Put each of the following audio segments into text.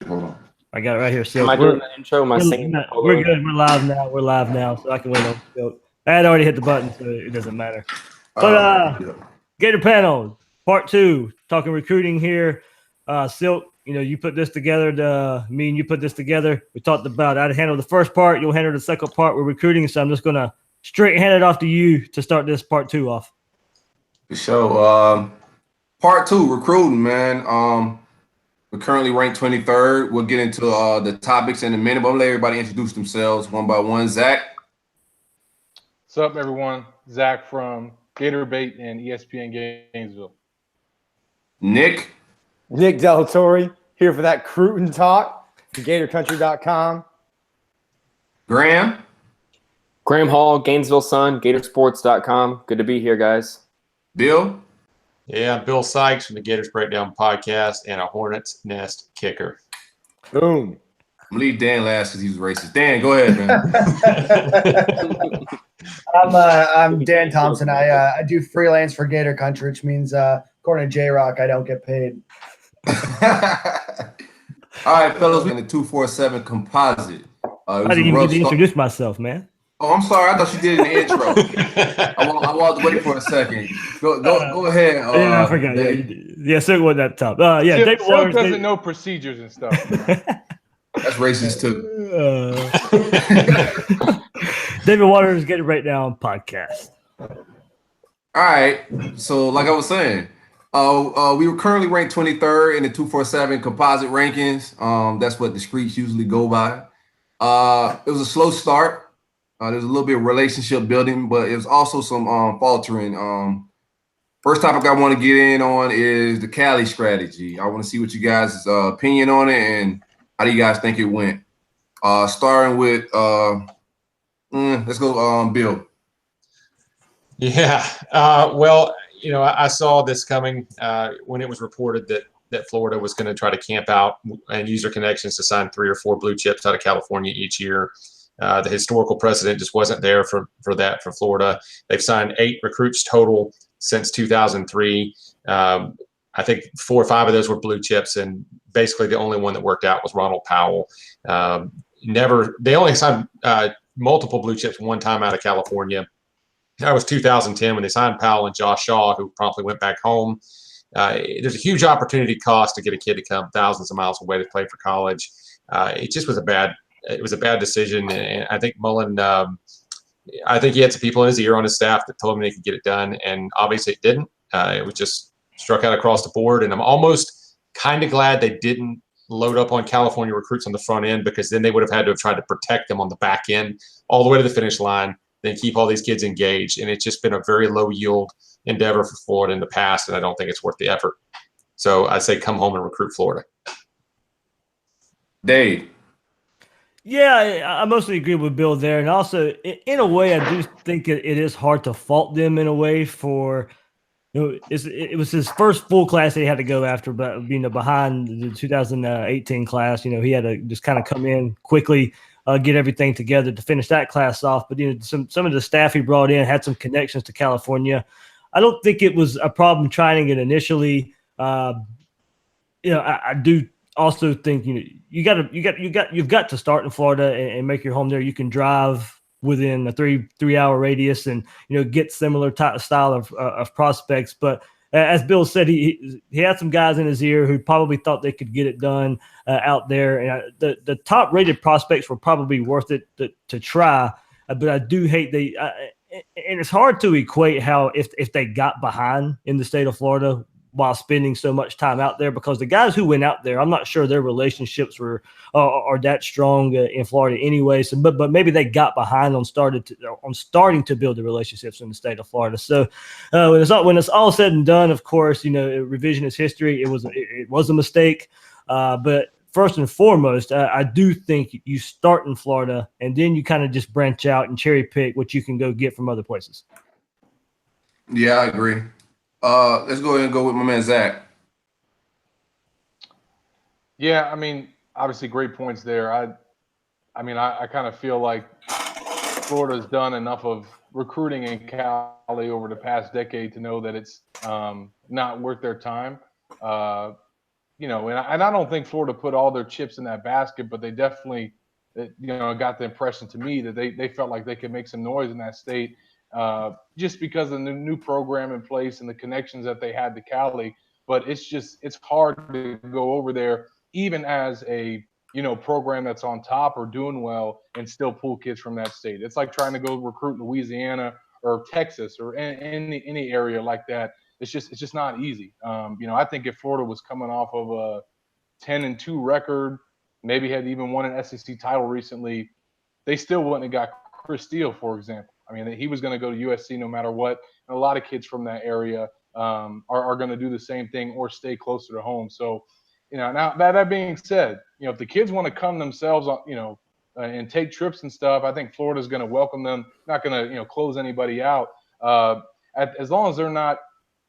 Hold on. I got it right here. So am I doing the intro? Am I singing? We're good. We're live now. We're live now, so I can wait on Silkk. I had already hit the button, so it doesn't matter. But Gator panel part 2, talking recruiting here. Silkk, you put this together. Me and you put this together. We talked about I'd handle the first part. You'll handle the second part with recruiting. So I'm just gonna straight hand it off to you to start this part 2 off. For sure. Part 2, recruiting, man. We're currently ranked 23rd. We'll get into the topics in a minute, but I'm gonna let everybody introduce themselves one by one. Zach. What's up, everyone? Zach from GatorBait and ESPN Gainesville. Nick Del Torre here for that recruiting talk. GatorCountry.com. Graham Hall, Gainesville Sun, Gatorsports.com. Good to be here, guys. Bill. Yeah, I'm Bill Sikes from the Gators Breakdown podcast and a Hornets Nest kicker. Boom. I'm gonna leave Dan last because he was racist. Dan, go ahead, man. I'm Dan Thompson. I do freelance for Gator Country, which means according to J-Rock, I don't get paid. All right, fellas, we're in the 247 composite. I didn't even get to introduce myself, man. Oh, I'm sorry. I thought you did in the intro. I wanted to wait for a second. Go ahead. Yeah, I forgot. Yeah, Silkk was at the top. Silkk doesn't know procedures and stuff. That's racist too. David Waters, Gator Breakdown podcast. All right. So, like I was saying, we were currently ranked 23rd in the 247 composite rankings. That's what the streets usually go by. It was a slow start. There's a little bit of relationship building, but it was also some faltering. First topic I want to get in on is the Cali strategy. I want to see what you guys' opinion on it and how do you guys think it went. Starting with, let's go, Bill. Yeah. Well, I saw this coming when it was reported that Florida was going to try to camp out and use their connections to sign 3 or 4 blue chips out of California each year. The historical precedent just wasn't there for that for Florida. They've signed 8 recruits total since 2003. I think 4 or 5 of those were blue chips, and basically the only one that worked out was Ronald Powell. They only signed multiple blue chips one time out of California. That was 2010 when they signed Powell and Josh Shaw, who promptly went back home. There's a huge opportunity cost to get a kid to come thousands of miles away to play for college. It just was a bad decision, and I think Mullen. I think he had some people in his ear on his staff that told him they could get it done, and obviously it didn't. It was just struck out across the board, and I'm almost kind of glad they didn't load up on California recruits on the front end, because then they would have had to have tried to protect them on the back end all the way to the finish line, then keep all these kids engaged. And it's just been a very low yield endeavor for Florida in the past, and I don't think it's worth the effort. So I say come home and recruit Florida. Dave. Yeah, I mostly agree with Bill there. And also, in a way, I do think it is hard to fault them in a way for, it was his first full class that he had to go after, but behind the 2018 class. He had to just kind of come in quickly, get everything together to finish that class off. But, some of the staff he brought in had some connections to California. I don't think it was a problem trying it initially. I do also think you've got to start in Florida and make your home there. You can drive within a 3-hour radius and get similar type of style of prospects. But as Bill said, he had some guys in his ear who probably thought they could get it done out there. And the top rated prospects were probably worth it to try. But I do hate and it's hard to equate how if they got behind in the state of Florida while spending so much time out there, because the guys who went out there, I'm not sure their relationships are that strong in Florida anyway. So, but maybe they got behind on starting to build the relationships in the state of Florida. So when it's all said and done, of course, revisionist history, it was a mistake. But first and foremost, I do think you start in Florida and then you kind of just branch out and cherry pick what you can go get from other places. Yeah, I agree. Let's go ahead and go with my man Zach. Yeah, obviously great points there. I kind of feel like Florida's done enough of recruiting in Cali over the past decade to know that it's not worth their time. and I don't think Florida put all their chips in that basket, but they definitely, got the impression to me that they felt like they could make some noise in that state just because of the new program in place and the connections that they had to Cali. But it's hard to go over there, even as a program that's on top or doing well, and still pull kids from that state. It's like trying to go recruit Louisiana or Texas or any area like that. It's just not easy. I think if Florida was coming off of a 10-2 record, maybe had even won an SEC title recently, they still wouldn't have got Chris Steele, for example. I mean, he was going to go to USC no matter what. And a lot of kids from that area are going to do the same thing or stay closer to home. So, now that being said, if the kids want to come themselves, and take trips and stuff, I think Florida's going to welcome them. Not going to, close anybody out. As long as they're not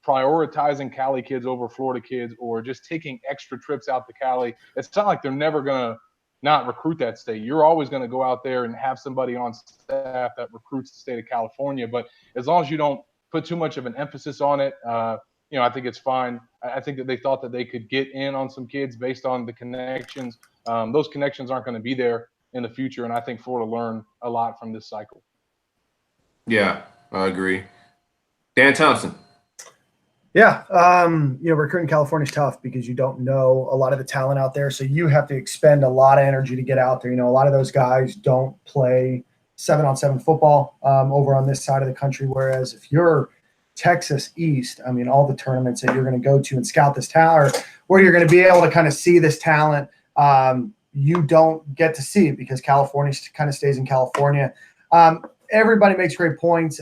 prioritizing Cali kids over Florida kids or just taking extra trips out to Cali, it's not like they're never going to not recruit that state. You're always going to go out there and have somebody on staff that recruits the state of California. But as long as you don't put too much of an emphasis on it, I think it's fine. I think that they thought that they could get in on some kids based on the connections. Those connections aren't going to be there in the future, and I think Florida learned a lot from this cycle. Yeah, I agree. Dan Thompson. Yeah, recruiting California is tough because you don't know a lot of the talent out there. So you have to expend a lot of energy to get out there. A lot of those guys don't play 7-on-7 football over on this side of the country. Whereas if you're Texas East, I mean, all the tournaments that you're going to go to and scout this talent, or where you're going to be able to kind of see this talent, you don't get to see it because California kind of stays in California. Everybody makes great points.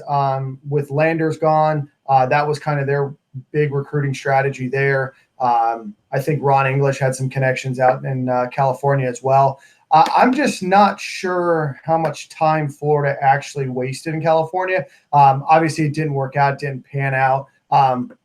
With Landers gone, that was kind of their big recruiting strategy there. I think Ron English had some connections out in California as well. I'm just not sure how much time Florida actually wasted in California. Obviously, it didn't work out, didn't pan out.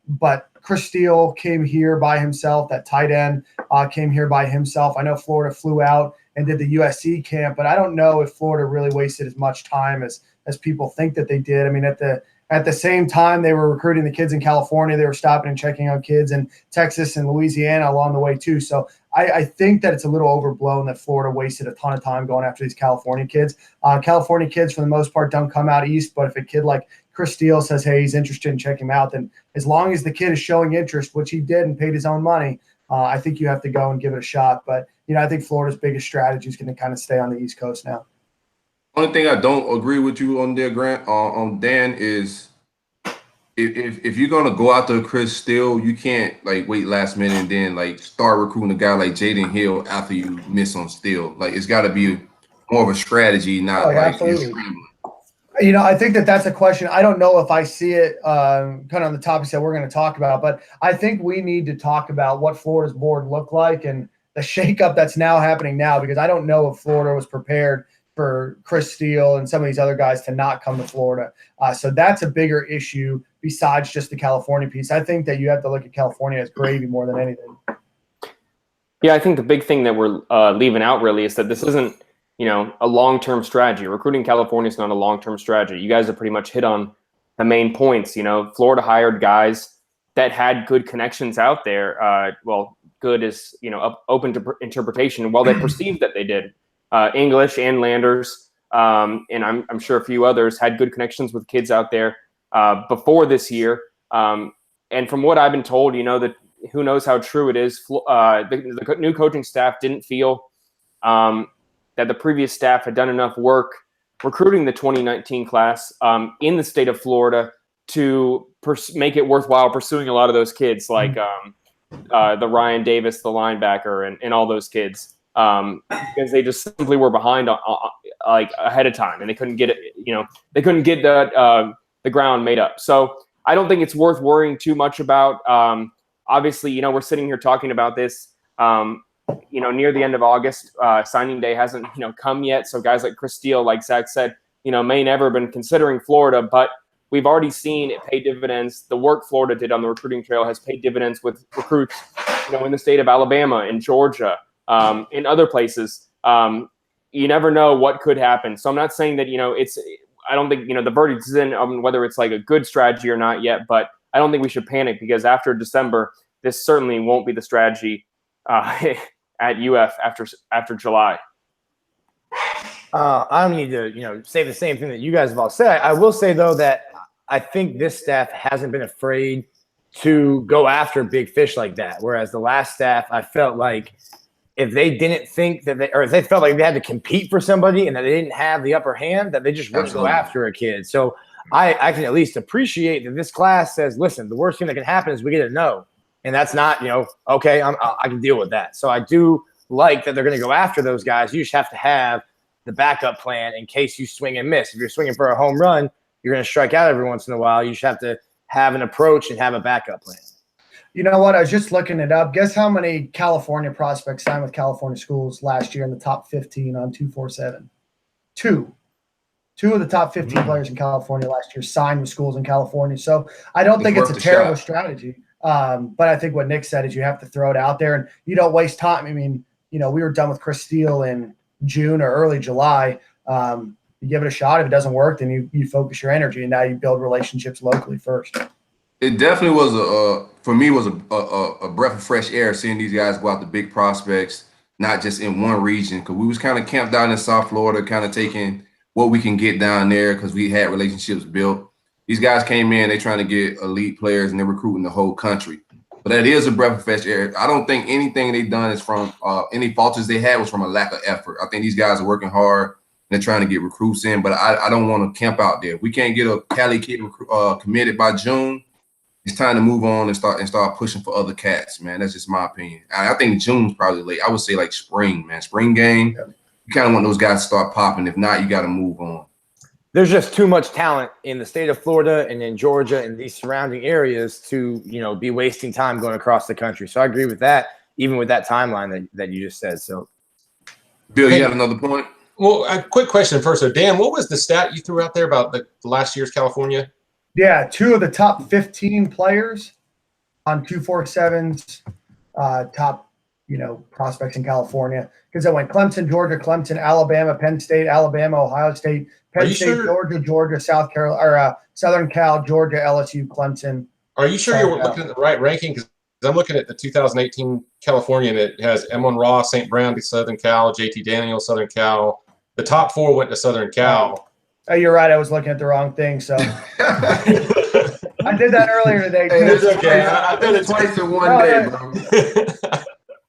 But Chris Steele came here by himself. That tight end came here by himself. I know Florida flew out and did the USC camp, but I don't know if Florida really wasted as much time as people think that they did. I mean, at the same time they were recruiting the kids in California, they were stopping and checking on kids in Texas and Louisiana along the way too. So I think that it's a little overblown that Florida wasted a ton of time going after these California kids. California kids, for the most part, don't come out east, but if a kid like Chris Steele says, hey, he's interested in checking him out, then as long as the kid is showing interest, which he did and paid his own money, I think you have to go and give it a shot. But, I think Florida's biggest strategy is going to kind of stay on the East Coast now. Only thing I don't agree with you on there, Grant, on Dan, is if you're gonna go out to Chris Steele, you can't wait last minute and then start recruiting a guy like Jaden Hill after you miss on Steele. It's got to be more of a strategy, not absolutely. scrambling. I think that's a question. I don't know if I see it kind of on the topics that we're going to talk about, but I think we need to talk about what Florida's board looked like and the shakeup that's now happening now, because I don't know if Florida was prepared for Chris Steele and some of these other guys to not come to Florida. So that's a bigger issue besides just the California piece. I think that you have to look at California as gravy more than anything. Yeah, I think the big thing that we're leaving out really is that this isn't, a long-term strategy. Recruiting California is not a long-term strategy. You guys have pretty much hit on the main points. Florida hired guys that had good connections out there. Good is, open to interpretation. While they perceived that they did. English and Landers, and I'm sure a few others had good connections with kids out there before this year. And from what I've been told, that who knows how true it is, the new coaching staff didn't feel that the previous staff had done enough work recruiting the 2019 class in the state of Florida to make it worthwhile pursuing a lot of those kids, like the Ryan Davis, the linebacker, and all those kids. Because they just simply were behind ahead of time, and they couldn't get it. They couldn't get the ground made up. So I don't think it's worth worrying too much about. Obviously, we're sitting here talking about this. Near the end of August, signing day hasn't come yet. So guys like Chris Steele, like Zach said, may never have been considering Florida, but we've already seen it pay dividends. The work Florida did on the recruiting trail has paid dividends with recruits, in the state of Alabama and Georgia. In other places, you never know what could happen. So I'm not saying that, I don't think, the verdict is in on whether it's a good strategy or not yet, but I don't think we should panic because after December, this certainly won't be the strategy at UF after July? I don't need to, say the same thing that you guys have all said. I will say though that I think this staff hasn't been afraid to go after big fish like that. Whereas the last staff, I felt like if they didn't think that if they felt like they had to compete for somebody and that they didn't have the upper hand, that they just wouldn't go after a kid. So I can at least appreciate that this class says, listen, the worst thing that can happen is we get a no. And that's not, okay, I can deal with that. So I do like that they're going to go after those guys. You just have to have the backup plan in case you swing and miss. If you're swinging for a home run, you're going to strike out every once in a while. You just have to have an approach and have a backup plan. You know what? I was just looking it up. Guess how many California prospects signed with California schools last year in the top 15 on 247? Two of the top 15 players in California last year signed with schools in California. So I don't think it's a terrible strategy. But I think what Nick said is you have to throw it out there and you don't waste time. I mean, we were done with Chris Steele in June or early July. You give it a shot. If it doesn't work, then you focus your energy, and now you build relationships locally first. It definitely was for me was a breath of fresh air seeing these guys go out to big prospects, not just in one region, because we was kind of camped down in South Florida, kind of taking what we can get down there because we had relationships built. These guys came in, they're trying to get elite players, and they're recruiting the whole country. But that is a breath of fresh air. I don't think anything they've done is from any faults they had was from a lack of effort. I think these guys are working hard. They're trying to get recruits in, but I don't want to camp out there. If we can't get a Cali kid committed by June, it's time to move on and start pushing for other cats, man. That's just my opinion. I think June's probably late. I would say like spring, man. Spring game. You kind of want those guys to start popping. If not, you got to move on. There's just too much talent in the state of Florida and in Georgia and these surrounding areas to, be wasting time going across the country. So I agree with that, even with that timeline that you just said. So, Bill, you got another point? Well, a quick question first. So, Dan, what was the stat you threw out there about the last year's California? Yeah, 2 of the top 15 players on 247's top, prospects in California. Because I went Clemson, Georgia, Clemson, Alabama, Penn State, Alabama, Ohio State, Penn State, sure? Georgia, South Carolina, or Southern Cal, Georgia, LSU, Clemson. Are you sure you're looking at the right ranking? Because I'm looking at the 2018 California, and it has Emon Ross, St. Brown, Southern Cal, JT Daniels, Southern Cal. The top 4 went to Southern Cal. Oh, you're right. I was looking at the wrong thing. So I did that earlier today. Hey, it's okay. I did it twice in one day, bro.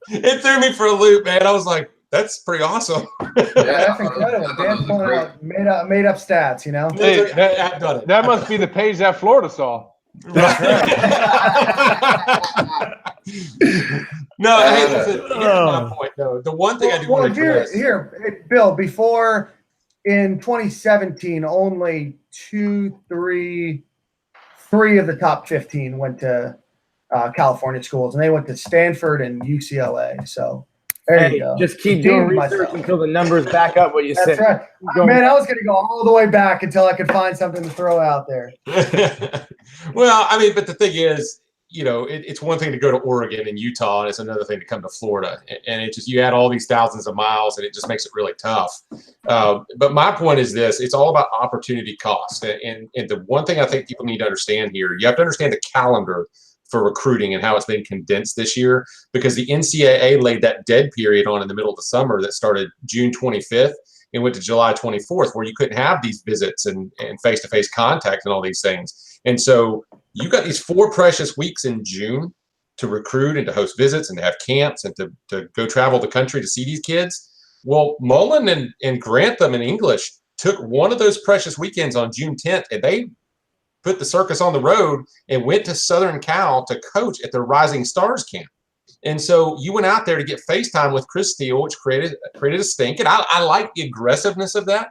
It threw me for a loop, man. I was like, that's pretty awesome. Yeah, that's incredible. Dan's pulling out made up stats, Hey, I've done it. That must be the page that Florida saw. Right. No, hey, listen, here's my point, though. The one thing I do want to address. Here, Bill, before in 2017, only three of the top 15 went to California schools, and they went to Stanford and UCLA. So there you go. Just keep doing research until the numbers back up what you said. That's right. Man, I was going to go all the way back until I could find something to throw out there. Well, I mean, but the thing is, it's one thing to go to Oregon and Utah, and it's another thing to come to Florida. And it just, you add all these thousands of miles, and it just makes it really tough. But my point is this: it's all about opportunity cost. And the one thing I think people need to understand here, you have to understand the calendar for recruiting and how it's been condensed this year, because the NCAA laid that dead period on in the middle of the summer that started June 25th and went to July 24th, where you couldn't have these visits and face-to-face contact and all these things. And so you got these 4 precious weeks in June to recruit and to host visits and to have camps and to go travel the country to see these kids. Well, Mullen and Grantham and English took one of those precious weekends on June 10th, and they put the circus on the road and went to Southern Cal to coach at the Rising Stars camp. And so you went out there to get FaceTime with Chris Steele, which created a stink. And I like the aggressiveness of that.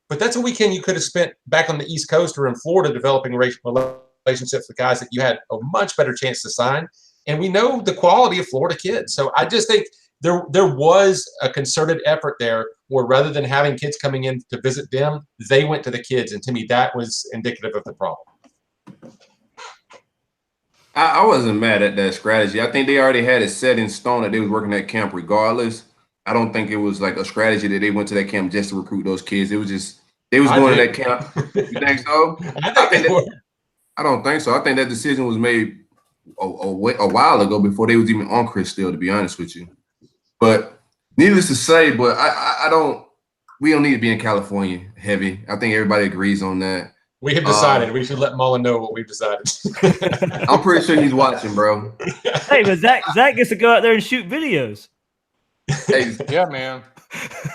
But that's a weekend you could have spent back on the East Coast or in Florida developing relationships with guys that you had a much better chance to sign. And we know the quality of Florida kids. So I just think there was a concerted effort there where rather than having kids coming in to visit them, they went to the kids. And to me, that was indicative of the problem. I wasn't mad at that strategy. I think they already had it set in stone that they was working that camp regardless. I don't think it was like a strategy that they went to that camp just to recruit those kids. It was just they was going to that camp. You think so? I don't think so. I don't think so. I think that decision was made a while ago before they was even on Chris Steele, to be honest with you. But needless to say, but I don't. We don't need to be in California heavy. I think everybody agrees on that. We have decided we should let Mullen know what we've decided. I'm pretty sure he's watching, bro. Hey, but Zach gets to go out there and shoot videos. Hey, Yeah, man.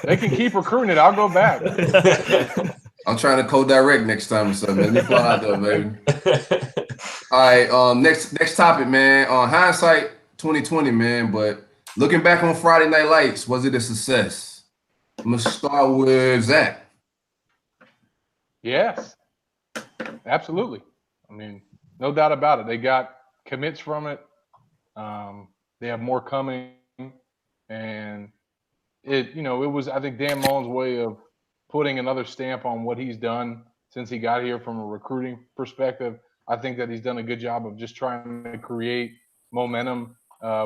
They can keep recruiting it. I'll go back. I'm trying to co-direct next time or something. Let me fly out there, baby. All right, next topic, man. Hindsight 2020, man. But looking back on Friday Night Lights, was it a success? I'm gonna start with Zach. Yes, absolutely. I mean, no doubt about it. They got commits from it. They have more coming, and it was, I think, Dan Mullen's way of putting another stamp on what he's done since he got here from a recruiting perspective. I think that he's done a good job of just trying to create momentum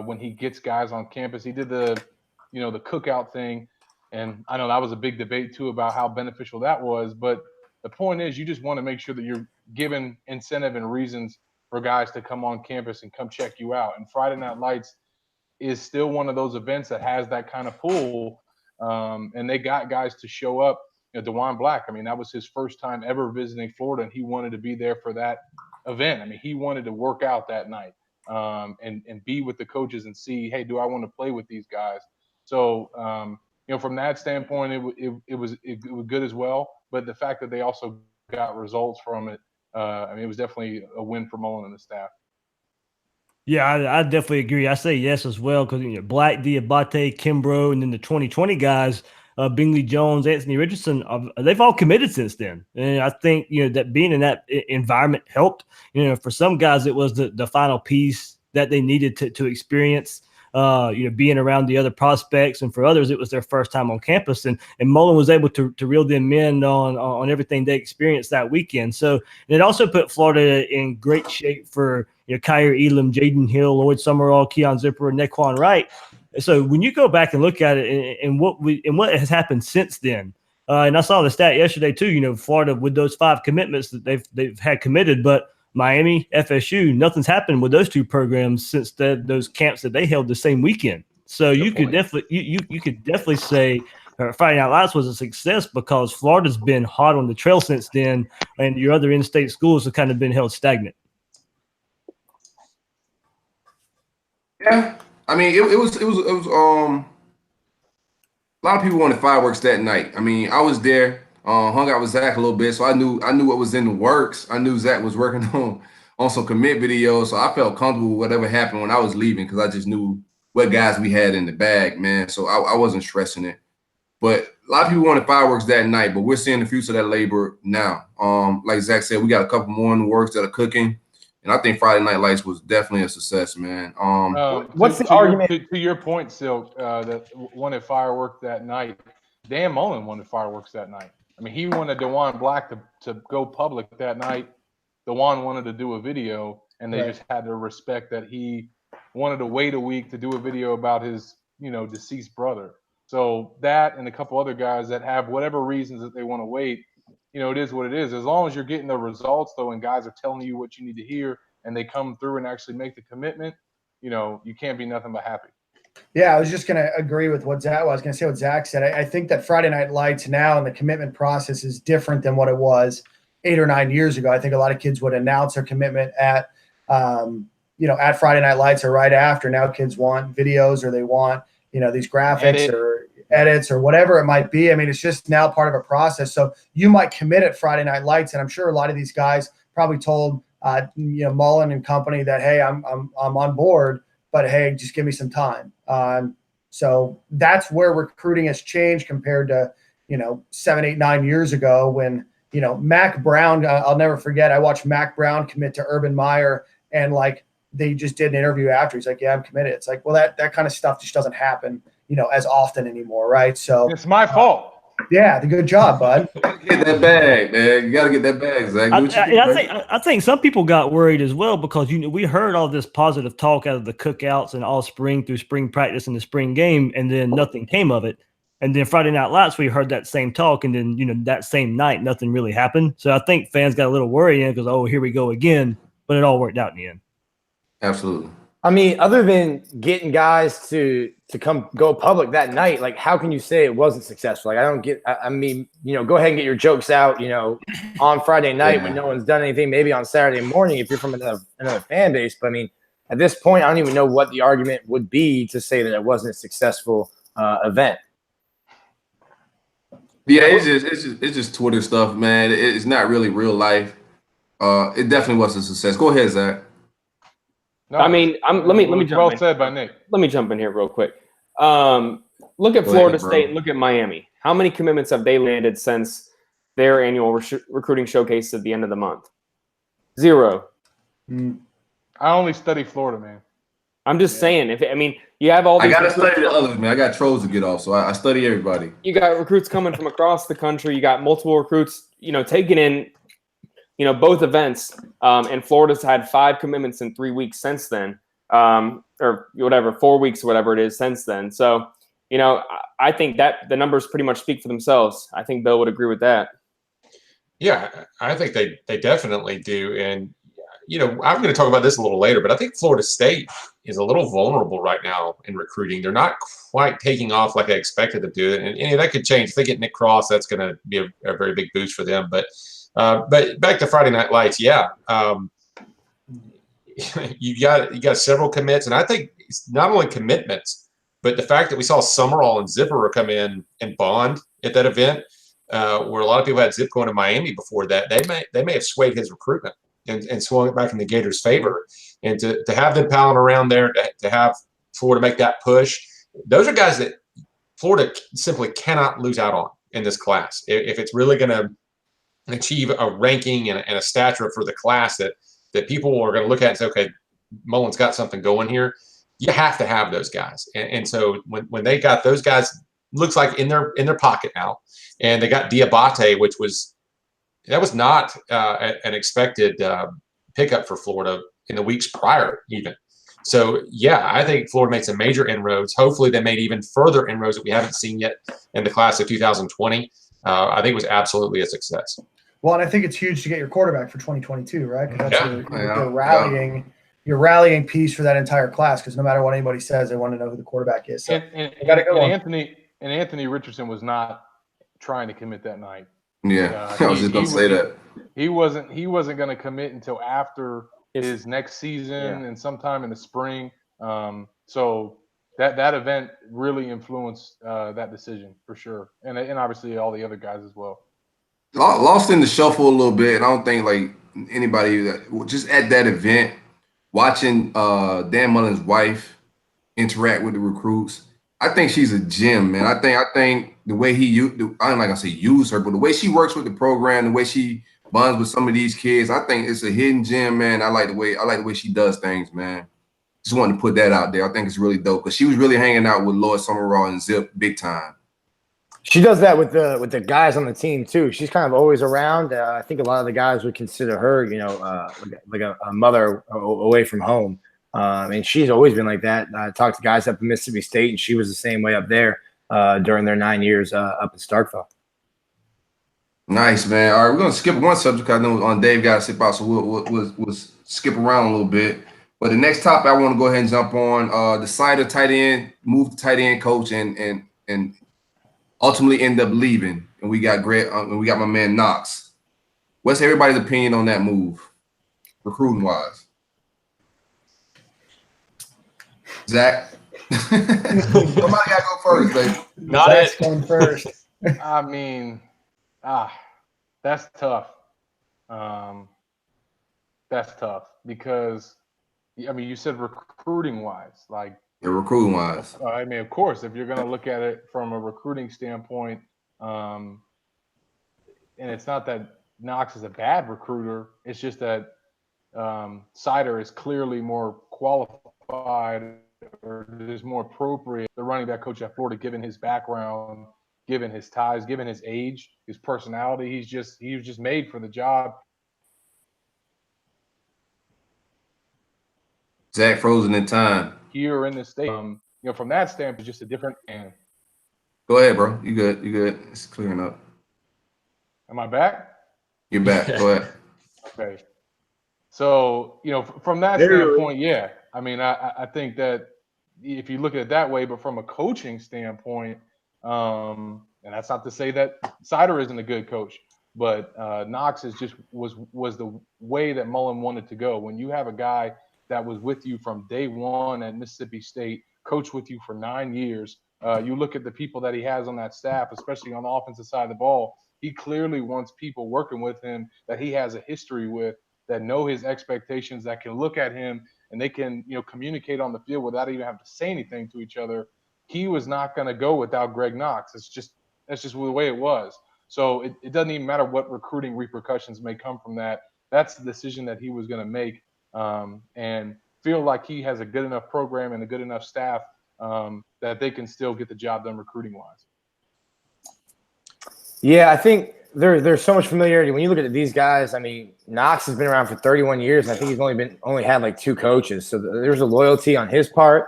when he gets guys on campus. He did the cookout thing, and I know that was a big debate too about how beneficial that was. But the point is, you just want to make sure that you're giving incentive and reasons for guys to come on campus and come check you out. And Friday Night Lights is still one of those events that has that kind of pull. And they got guys to show up. DeJuan Black, I mean, that was his first time ever visiting Florida, and he wanted to be there for that event. I mean, he wanted to work out that night and be with the coaches and see, hey, do I want to play with these guys? So, from that standpoint, it was good as well. But the fact that they also got results from it, it was definitely a win for Mullen and the staff. Yeah, I definitely agree. I say yes as well because Black, Diabate, Kimbrough, and then the 2020 guys, Bingley Jones, Anthony Richardson, they've all committed since then. And I think that being in that environment helped. For some guys, it was the final piece that they needed to experience. Being around the other prospects, and for others, it was their first time on campus, and Mullen was able to reel them in on everything they experienced that weekend. So it also put Florida in great shape for Kyrie Elam, Jaden Hill, Lloyd Summerall, Keon Zipper, and Naquan Wright. So when you go back and look at it and what has happened since then, and I saw the stat yesterday too. Florida with those 5 commitments that they've had committed, but Miami, FSU, nothing's happened with those 2 programs since those camps that they held the same weekend. So you could definitely say Friday Night Lights was a success because Florida's been hot on the trail since then, and your other in-state schools have kind of been held stagnant. Yeah, I mean, it was a lot of people wanted fireworks that night. I mean, I was there. Hung out with Zach a little bit, so I knew what was in the works. I knew Zach was working on some commit videos, so I felt comfortable with whatever happened when I was leaving because I just knew what guys we had in the bag, man. So I wasn't stressing it. But a lot of people wanted fireworks that night, but we're seeing the fruits of that labor now. Like Zach said, we got a couple more in the works that are cooking, and I think Friday Night Lights was definitely a success, man. What's the argument? To your point, Silkk, that wanted fireworks that night. Dan Mullen wanted fireworks that night. I mean, he wanted DeJuan Black to go public that night. DeJuan wanted to do a video, and they just had to respect that he wanted to wait a week to do a video about his, deceased brother. So that and a couple other guys that have whatever reasons that they want to wait, it is what it is. As long as you're getting the results, though, and guys are telling you what you need to hear, and they come through and actually make the commitment, you can't be nothing but happy. Yeah, I was just going to agree with what Zach was going to say. What Zach said. I think that Friday Night Lights now and the commitment process is different than what it was 8 or 9 years ago. I think a lot of kids would announce their commitment at Friday Night Lights or right after. Now kids want videos or they want these graphics or edits or whatever it might be. I mean, it's just now part of a process. So you might commit at Friday Night Lights, and I'm sure a lot of these guys probably told Mullen and company that, hey, I'm on board. But hey, just give me some time. So that's where recruiting has changed compared to 7, 8, 9 years ago when Mac Brown. I'll never forget. I watched Mac Brown commit to Urban Meyer, and they just did an interview after. He's like, "Yeah, I'm committed." It's like, well, that kind of stuff just doesn't happen as often anymore, right? So it's my fault. Yeah, good job, bud. Get that bag, man. You got to get that bag, Zach. I think some people got worried as well because we heard all this positive talk out of the cookouts and all spring through spring practice and the spring game, and then nothing came of it. And then Friday Night Lights, we heard that same talk, and then that same night, nothing really happened. So I think fans got a little worried because here we go again. But it all worked out in the end. Absolutely. I mean, other than getting guys to come go public that night, like how can you say it wasn't successful? Like I don't get. I mean, go ahead and get your jokes out. On Friday night when no one's done anything. Maybe on Saturday morning if you're from another fan base. But I mean, at this point, I don't even know what the argument would be to say that it wasn't a successful event. Yeah, it's just Twitter stuff, man. It's not really real life. It definitely was a success. Go ahead, Zach. No, I mean, let me jump well in. said by Nick. Let me jump in here real quick. Look at Florida State and look at Miami. How many commitments have they landed since their annual recruiting showcase at the end of the month? 0. I only study Florida, man. I'm just saying. You have all these. I gotta study the others, man. I got trolls to get off, so I study everybody. You got recruits coming from across the country. You got multiple recruits, taking in, both events. And Florida's had 5 commitments in 3 weeks since then, or whatever, 4 weeks, whatever it is since then. So, I think that the numbers pretty much speak for themselves. I think Bill would agree with that. Yeah, I think they definitely do. And, I'm going to talk about this a little later, but I think Florida State is a little vulnerable right now in recruiting. They're not quite taking off like I expected them to. And that could change. If they get Nick Cross, that's going to be a very big boost for them. But back to Friday Night Lights, yeah. You got several commits, and I think it's not only commitments, but the fact that we saw Summerall and Zipper come in and bond at that event, where a lot of people had Zip going to Miami before that, they may have swayed his recruitment and swung it back in the Gators' favor. And to have them palling around there, to have Florida make that push, those are guys that Florida simply cannot lose out on in this class. If it's really going to achieve a ranking and a stature for the class that people are going to look at and say, okay, Mullen's got something going here, you have to have those guys. And so when they got those guys, looks like in their pocket now, and they got Diabate, which was not an expected pickup for Florida in the weeks prior even. So, yeah, I think Florida made some major inroads. Hopefully they made even further inroads that we haven't seen yet in the class of 2020. I think it was absolutely a success. Well, and I think it's huge to get your quarterback for 2022, right? Because that's Yeah. your rallying piece for that entire class. Because no matter what anybody says, they want to know who the quarterback is. So Anthony Richardson was not trying to commit that night. Yeah, I was just gonna say that. He wasn't going to commit until after his next season and sometime in the spring. So that event really influenced that decision for sure, and obviously all the other guys as well. Lost in the shuffle a little bit, and I don't think like anybody that just at that event watching Dan Mullen's wife interact with the recruits. I think she's a gem, man. I think the way I'm not gonna say use her, but the way she works with the program, the way she bonds with some of these kids, I think it's a hidden gem, man. I like the way she does things, man. Just wanted to put that out there. I think it's really dope because she was really hanging out with Lloyd Summerall and Zip big time. She does that with the guys on the team too. She's kind of always around. I think a lot of the guys would consider her, like a mother away from home. And she's always been like that. I talked to guys up in Mississippi State, and she was the same way up there during their 9 years up in Starkville. Nice, man. All right, we're gonna skip one subject. I know Dave got to sip out, so we'll skip around a little bit. But the next topic I want to go ahead and jump on the Cider tight end, move to tight end coach, and ultimately end up leaving. And we got we got my man Knox. What's everybody's opinion on that move, recruiting wise? Zach, somebody got to go first, baby. Not Zach's it. going first. I mean, that's tough. That's tough because, I mean, you said recruiting wise, like. Yeah, recruiting wise. I mean, of course, if you're going to look at it from a recruiting standpoint, and it's not that Knox is a bad recruiter, it's just that Cider is clearly more qualified or is more appropriate, the running back coach at Florida, given his background, given his ties, given his age, his personality. He was just made for the job. Zach frozen in time. Here in the state, from that standpoint, it's just a different. Go ahead, bro. You good? You good? It's clearing up. Am I back? You're back. Go ahead. Okay. So, you know, from that Very standpoint, yeah. I mean, I think that if you look at it that way, but from a coaching standpoint, and that's not to say that Sider isn't a good coach, but Knox is just was the way that Mullen wanted to go. When you have a guy that was with you from day one at Mississippi State, coached with you for 9 years, you look at the people that he has on that staff, especially on the offensive side of the ball, he clearly wants people working with him that he has a history with, that know his expectations, that can look at him and they can, you know, communicate on the field without even having to say anything to each other. He was not going to go without Greg Knox. That's just the way it was. So it doesn't even matter what recruiting repercussions may come from that. That's the decision that he was going to make, and feel like he has a good enough program and a good enough staff that they can still get the job done recruiting wise. Yeah, I think there's so much familiarity when you look at these guys. I mean, Knox has been around for 31 years, and I think he's only had like 2 coaches, so there's a loyalty on his part.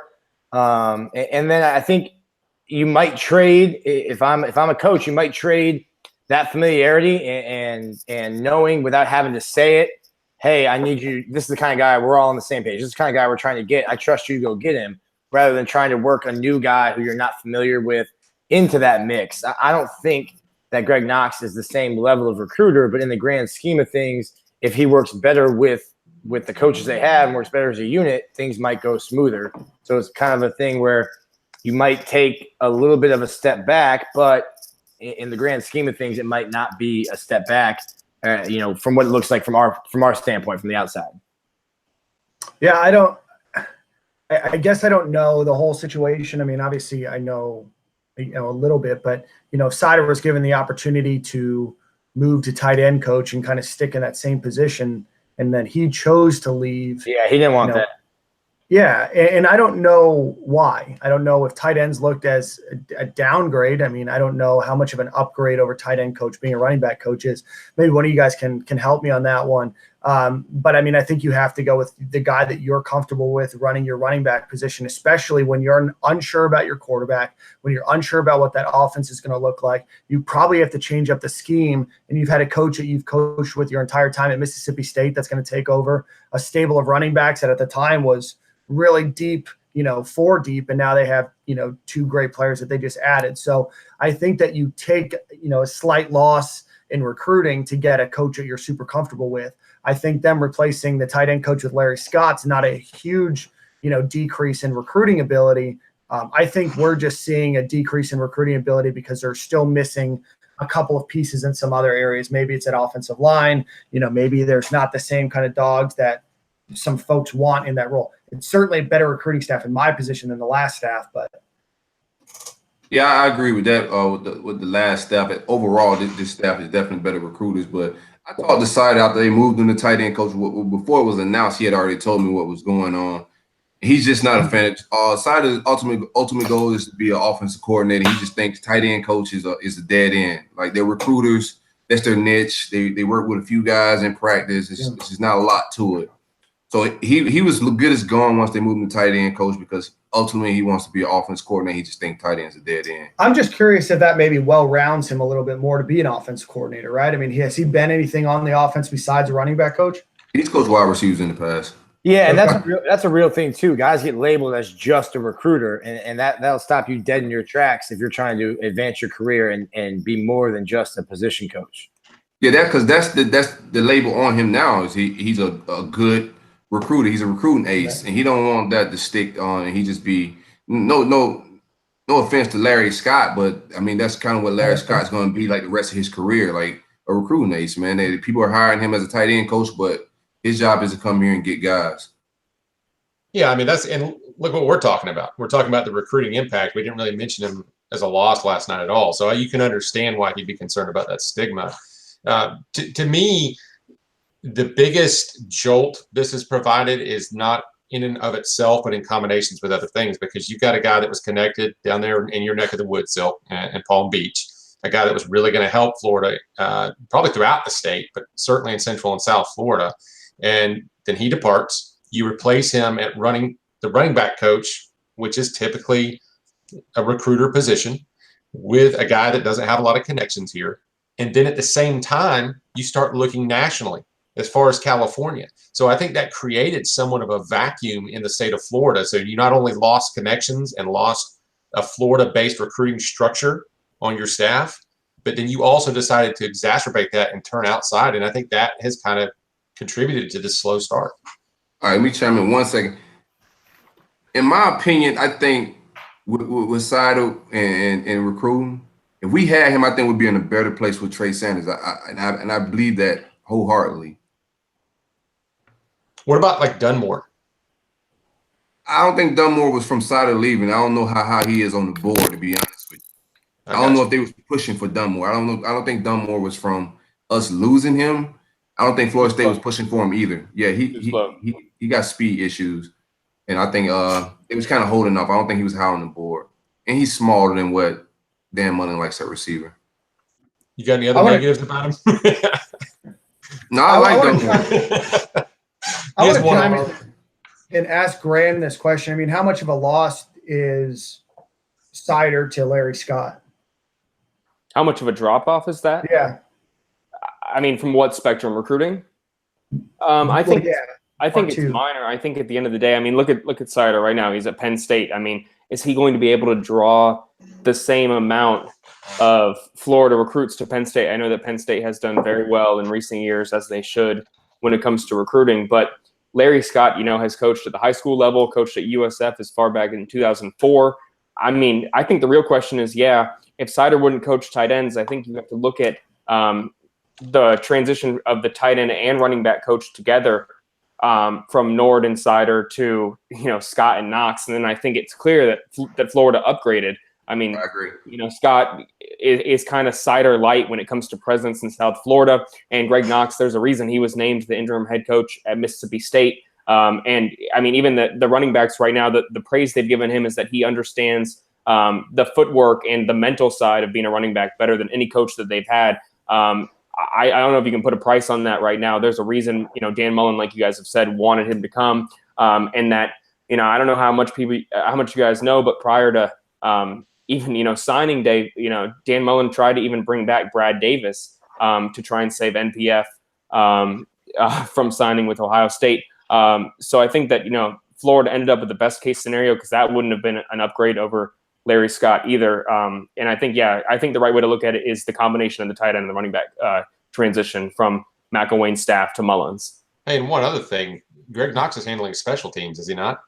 And then I think you might trade, if I'm a coach, you might trade that familiarity and knowing without having to say it. Hey, I need you. This is the kind of guy we're all on the same page. This is the kind of guy we're trying to get. I trust you to go get him, rather than trying to work a new guy who you're not familiar with into that mix. I don't think that Greg Knox is the same level of recruiter, but in the grand scheme of things, if he works better with the coaches they have and works better as a unit, things might go smoother. So it's kind of a thing where you might take a little bit of a step back, but in the grand scheme of things, it might not be a step back, you know, from what it looks like from our standpoint, from the outside. Yeah, I guess I don't know the whole situation. I mean, obviously I know, you know, a little bit, but, you know, Sider was given the opportunity to move to tight end coach and kind of stick in that same position, and then he chose to leave. Yeah, he didn't want that. Yeah, and I don't know why. I don't know if tight ends looked as a downgrade. I mean, I don't know how much of an upgrade over tight end coach being a running back coach is. Maybe one of you guys can help me on that one. But I mean, I think you have to go with the guy that you're comfortable with running your running back position, especially when you're unsure about your quarterback, when you're unsure about what that offense is going to look like. You probably have to change up the scheme, and you've had a coach that you've coached with your entire time at Mississippi State that's going to take over a stable of running backs that at the time was really deep, you know, 4 deep, and now they have, you know, 2 great players that they just added. So I think that you take, you know, a slight loss in recruiting to get a coach that you're super comfortable with. I think them replacing the tight end coach with Larry Scott's not a huge, you know, decrease in recruiting ability. I think we're just seeing a decrease in recruiting ability because they're still missing a couple of pieces in some other areas. Maybe it's at offensive line, you know, maybe there's not the same kind of dogs that some folks want in that role. It's certainly a better recruiting staff in my position than the last staff, but yeah, I agree with that. With the last staff, overall, this staff is definitely better recruiters. But I talked to Sider after they moved him to tight end coach. Before it was announced, he had already told me what was going on. He's just not a fan. Sider's ultimate goal is to be an offensive coordinator. He just thinks tight end coach is a dead end. Like, they're recruiters, that's their niche. They work with a few guys in practice. It's just not a lot to it. So he was good as gone once they moved him to tight end coach, because ultimately he wants to be an offense coordinator. He just thinks tight end's a dead end. I'm just curious if that maybe well-rounds him a little bit more to be an offensive coordinator, right? I mean, has he been anything on the offense besides a running back coach? He's coached wide receivers in the past. Yeah, and that's a real thing too. Guys get labeled as just a recruiter, and that'll stop you dead in your tracks if you're trying to advance your career and be more than just a position coach. Yeah, because that's the label on him now, is he's a good recruiter. He's a recruiting ace, and he don't want that to stick on, and he just be no offense to Larry Scott, but I mean, that's kind of what Larry Scott's going to be like the rest of his career, like a recruiting ace, man. People are hiring him as a tight end coach, but his job is to come here and get guys. Yeah, I mean, and look what we're talking about. We're talking about the recruiting impact. We didn't really mention him as a loss last night at all, so you can understand why he'd be concerned about that stigma. To me, the biggest jolt this has provided is not in and of itself, but in combinations with other things, because you've got a guy that was connected down there in your neck of the woods, Silkk, and Palm Beach, a guy that was really going to help Florida, probably throughout the state, but certainly in Central and South Florida. And then he departs. You replace him at the running back coach, which is typically a recruiter position, with a guy that doesn't have a lot of connections here. And then at the same time, you start looking nationally. as far as California. So I think that created somewhat of a vacuum in the state of Florida. So you not only lost connections and lost a Florida-based recruiting structure on your staff, but then you also decided to exacerbate that and turn outside. And I think that has kind of contributed to this slow start. All right, let me chime in 1 second. In my opinion, I think with Sider and recruiting, if we had him, I think we'd be in a better place with Trey Sanders. I believe that wholeheartedly. What about like Dunmore? I don't think Dunmore was from Sider leaving. I don't know how he is on the board, to be honest with you. I don't know if they was pushing for Dunmore. I don't know. I don't think Dunmore was from us losing him. I don't think Florida State was pushing for him either. Yeah, he got speed issues, and I think it was kind of holding up. I don't think he was high on the board, and he's smaller than what Dan Mullen likes at receiver. You got any other negatives about him? No, I like Dunmore. I want to chime in and ask Graham this question. I mean, how much of a loss is Sider to Larry Scott? How much of a drop off is that? Yeah. I mean, from what spectrum? Recruiting? I think it's two. minor. I think at the end of the day, I mean, look at Sider right now. He's at Penn State. I mean, is he going to be able to draw the same amount of Florida recruits to Penn State? I know that Penn State has done very well in recent years, as they should, when it comes to recruiting. But Larry Scott, has coached at the high school level, coached at USF as far back in 2004. I mean, I think the real question is, if Sider wouldn't coach tight ends, I think you have to look at the transition of the tight end and running back coach together from Nord and Sider to, Scott and Knox. And then I think it's clear that Florida upgraded. I mean, I agree. Scott is kind of Sider light when it comes to presence in South Florida. And Greg Knox, there's a reason he was named the interim head coach at Mississippi State. And I mean, even the running backs right now, the praise they've given him is that he understands the footwork and the mental side of being a running back better than any coach that they've had. I don't know if you can put a price on that right now. There's a reason, Dan Mullen, like you guys have said, wanted him to come. And that, I don't know how much you guys know, but prior to even, signing day, Dan Mullen tried to even bring back Brad Davis to try and save NPF from signing with Ohio State. So I think that, Florida ended up with the best case scenario because that wouldn't have been an upgrade over Larry Scott either. And I think the right way to look at it is the combination of the tight end and the running back transition from McElwain's staff to Mullen's. Hey, and one other thing, Greg Knox is handling special teams, is he not?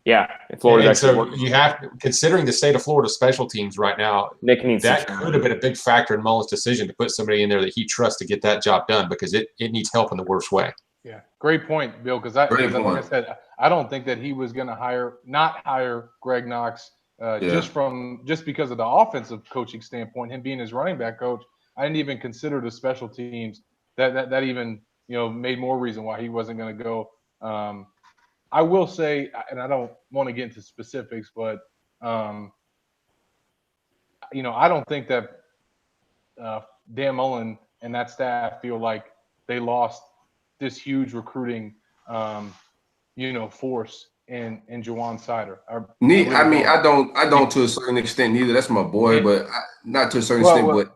Yeah, Florida. And so you have, considering the state of Florida special teams right now, Nick needs that could have been a big factor in Mullen's decision to put somebody in there that he trusts to get that job done because it needs help in the worst way. Yeah, great point, Bill. Because like I said, I don't think that he was going to not hire Greg Knox just because of the offensive coaching standpoint. Him being his running back coach, I didn't even consider the special teams. That even made more reason why he wasn't going to go. I will say, and I don't want to get into specifics, but I don't think that Dan Mullen and that staff feel like they lost this huge recruiting, force in Juwan Sider. I don't to a certain extent neither. That's my boy, but not to a certain extent.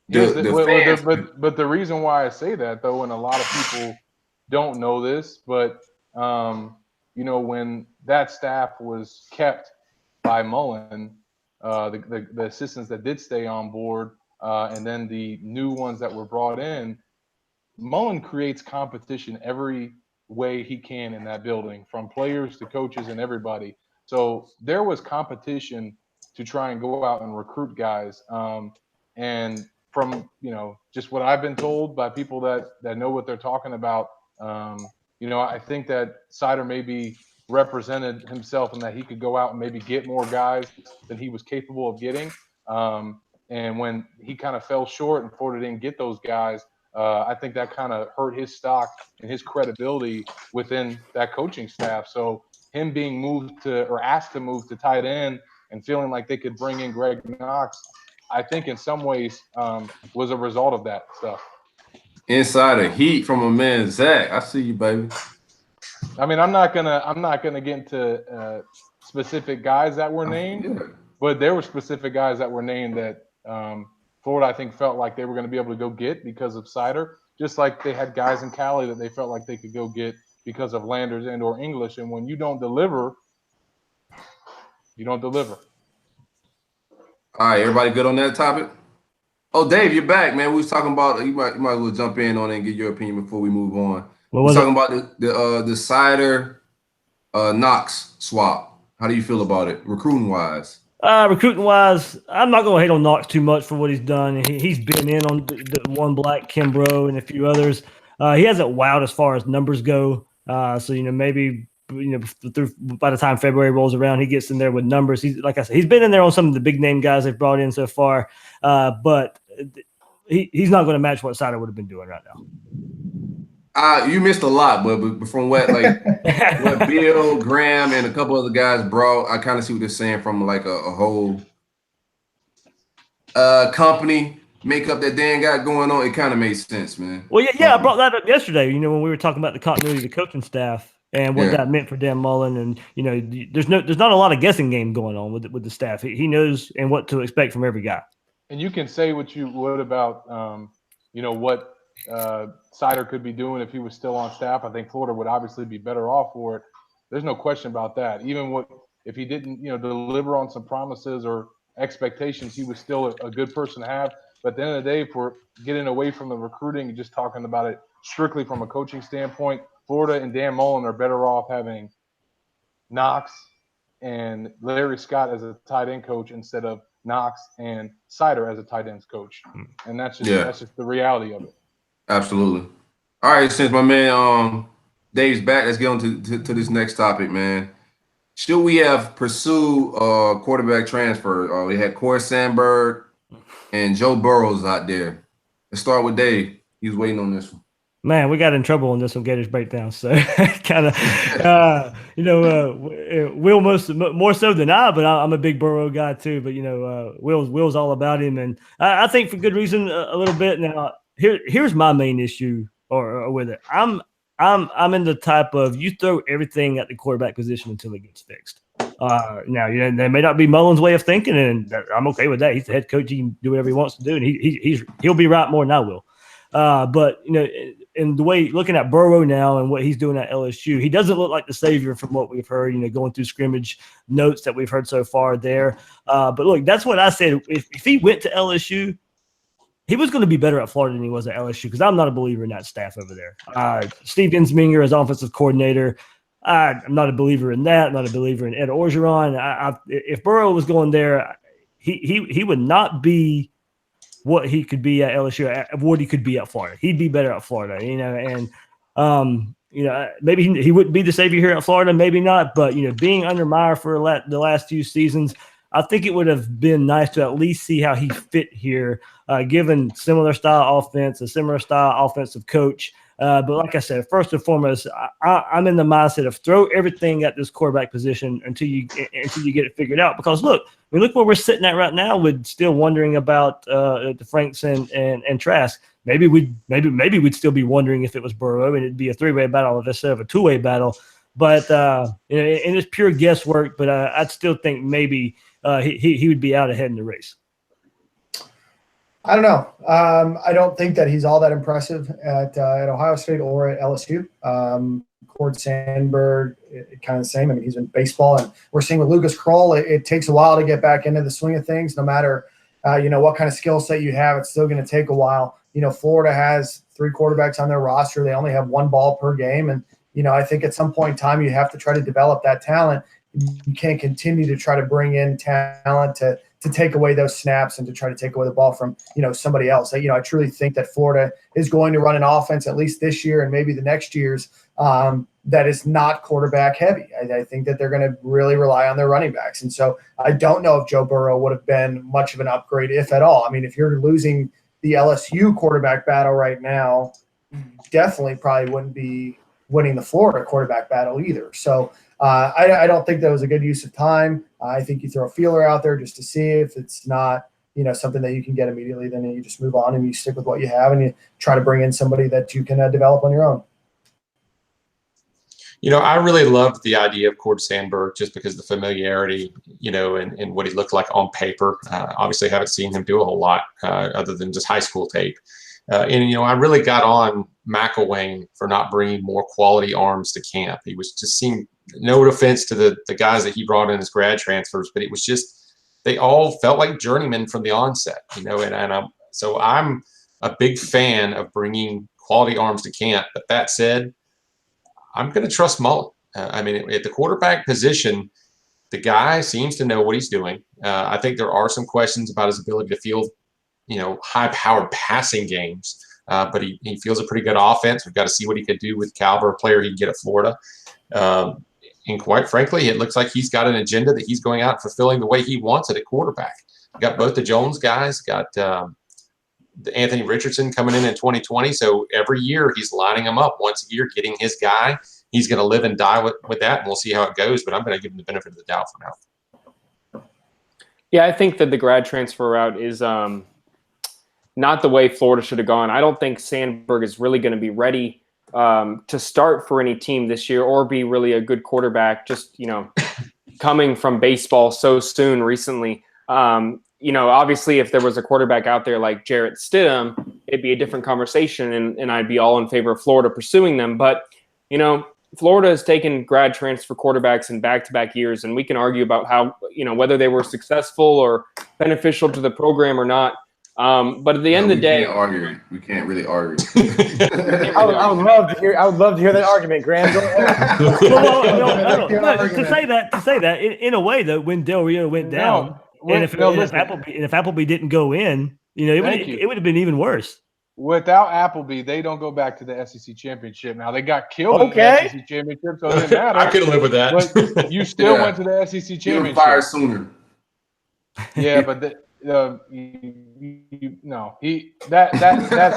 But the reason why I say that though, and a lot of people don't know this, but when that staff was kept by Mullen, the assistants that did stay on board, and then the new ones that were brought in, Mullen creates competition every way he can in that building, from players to coaches and everybody. So there was competition to try and go out and recruit guys. And from, just what I've been told by people that know what they're talking about, I think that Sider maybe represented himself and that he could go out and maybe get more guys than he was capable of getting. And when he kind of fell short and Florida didn't get those guys, I think that kind of hurt his stock and his credibility within that coaching staff. So him being asked to move to tight end and feeling like they could bring in Greg Knox, I think in some ways was a result of that stuff. Insider heat from a man, Zach. I see you, baby. I mean, I'm not gonna get into specific guys that were named, but there were specific guys that were named that Florida, I think, felt like they were going to be able to go get because of Sider, just like they had guys in Cali that they felt like they could go get because of Landers and or English. And when you don't deliver, you don't deliver. All right, everybody good on that topic? Oh, Dave, you're back, man. We was talking about, you might as well jump in on it and get your opinion before we move on. We was talking about the Sider Knox swap. How do you feel about it, recruiting wise? Recruiting wise, I'm not going to hate on Knox too much for what he's done. He's been in on the one black Kimbrough and a few others. He hasn't wowed as far as numbers go. So maybe by the time February rolls around, he gets in there with numbers. He's, like I said, he's been in there on some of the big name guys they've brought in so far. But he's not going to match what Sider would have been doing right now. You missed a lot, but from what what Bill, Graham, and a couple other guys brought, I kind of see what they're saying from like a whole company makeup that Dan got going on. It kind of makes sense, man. Well, yeah, I brought that up yesterday. When we were talking about the continuity of the coaching staff and what that meant for Dan Mullen, and there's not a lot of guessing game going on with the staff. He knows and what to expect from every guy. And you can say what you would about what Sider could be doing if he was still on staff. I think Florida would obviously be better off for it. There's no question about that. Even if he didn't, deliver on some promises or expectations, he was still a good person to have. But at the end of the day, if we're getting away from the recruiting and just talking about it strictly from a coaching standpoint, Florida and Dan Mullen are better off having Knox and Larry Scott as a tight end coach instead of Knox and Sider as a tight ends coach. And that's just the reality of it. Absolutely. All right, since my man Dave's back, let's get on to this next topic, man. Should we have pursued quarterback transfer? We had Corey Sandberg and Joe Burrows out there. Let's start with Dave. He was waiting on this one. Man, we got in trouble on this on Gators Breakdown, so kind of, Will more so than I, but I'm a big Burrow guy too. But Will's all about him, and I think for good reason a little bit. Now, here's my main issue or with it. I'm in the type of you throw everything at the quarterback position until it gets fixed. Now, there may not be Mullen's way of thinking, and I'm okay with that. He's the head coach; he can do whatever he wants to do, and he'll be right more than I will. But in the way looking at Burrow now and what he's doing at LSU, he doesn't look like the savior from what we've heard. Going through scrimmage notes that we've heard so far there. But look, that's what I said. If he went to LSU, he was going to be better at Florida than he was at LSU because I'm not a believer in that staff over there. Steve Ensminger as offensive coordinator, I'm not a believer in that. I'm not a believer in Ed Orgeron. If Burrow was going there, he would not be what he could be at LSU, what he could be at Florida. He'd be better at Florida, and maybe he wouldn't be the savior here at Florida, maybe not. But being under Meyer for the last few seasons, I think it would have been nice to at least see how he fit here, given similar style offense, a similar style offensive coach. But like I said, first and foremost, I'm in the mindset of throw everything at this quarterback position until you get it figured out. Because look where we're sitting at right now, with still wondering about the Franks and Trask. Maybe we'd still be wondering if it was Burrow and it'd be a three-way battle instead of a two-way battle. But and it's pure guesswork. But I'd still think maybe he would be out ahead in the race. I don't know. I don't think that he's all that impressive at Ohio State or at LSU. Corey Sandberg, kind of the same. I mean, he's in baseball, and we're seeing with Lucas Kroll, it takes a while to get back into the swing of things. No matter what kind of skill set you have, it's still going to take a while. Florida has 3 quarterbacks on their roster. They only have 1 ball per game, and I think at some point in time you have to try to develop that talent. You can't continue to try to bring in talent to take away those snaps and to try to take away the ball from, somebody else. I truly think that Florida is going to run an offense at least this year and maybe the next year's that is not quarterback heavy. I think that they're going to really rely on their running backs. And so I don't know if Joe Burrow would have been much of an upgrade, if at all. I mean, if you're losing the LSU quarterback battle right now, definitely probably wouldn't be winning the Florida quarterback battle either. So I don't think that was a good use of time. I think you throw a feeler out there just to see if it's not, something that you can get immediately. Then you just move on and you stick with what you have and you try to bring in somebody that you can develop on your own. I really loved the idea of Corey Sandberg just because the familiarity, and what he looked like on paper. Obviously, haven't seen him do a whole lot other than just high school tape. And, you know, I really got on McElwain for not bringing more quality arms to camp. He was just seeing, no offense to the guys that he brought in as grad transfers, but it was just, they all felt like journeymen from the onset, you know, so I'm a big fan of bringing quality arms to camp. But that said, I'm going to trust Mullen. I mean, at the quarterback position, the guy seems to know what he's doing. I think there are some questions about his ability to field, you know, high-powered passing games, but he fields a pretty good offense. We've got to see what he could do with caliber of player he can get at Florida. And quite frankly, it looks like he's got an agenda that he's going out and fulfilling the way he wants it at quarterback. Got both the Jones guys, got the Anthony Richardson coming in 2020. So every year he's lining them up once a year, getting his guy. He's going to live and die with that, and we'll see how it goes. But I'm going to give him the benefit of the doubt for now. Yeah, I think that the grad transfer route is not the way Florida should have gone. I don't think Sandberg is really going to be ready to start for any team this year or be really a good quarterback, just, you know, coming from baseball so soon recently. You know, obviously if there was a quarterback out there like Jarrett Stidham, it'd be a different conversation, and I'd be all in favor of Florida pursuing them. But, you know, Florida has taken grad transfer quarterbacks in back-to-back years, and we can argue about how, you know, whether they were successful or beneficial to the program or not. But at the end of the day, we can't really argue. I would love to hear that argument, Graham. To say that, in a way, though, when Del Rio went down, if Appleby didn't go in, you know, it would have been even worse. Without Appleby, they don't go back to the SEC championship. Now they got killed in the SEC championship, so it didn't matter. I could live with that. But you still went to the SEC championship. Fired sooner. Yeah, but that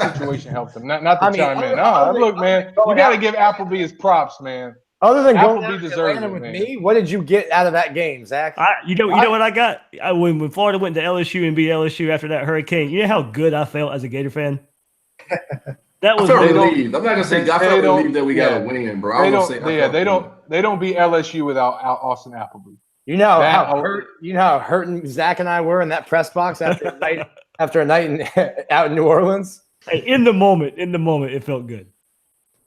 situation helped him. Not to chime in. Look, man, you got to give Appleby his props, man. Other than Appleby going to deserves Atlanta it, with man. me, what did you get out of that game, Zach? You know what I got? When Florida went to LSU and beat LSU after that hurricane, you know how good I felt as a Gator fan? That was relieved. I'm not gonna say I felt relieved that we got a win, bro. They don't beat LSU without Austin Appleby. You know how hurting Zach and I were in that press box after a night out in New Orleans. Hey, in the moment, it felt good.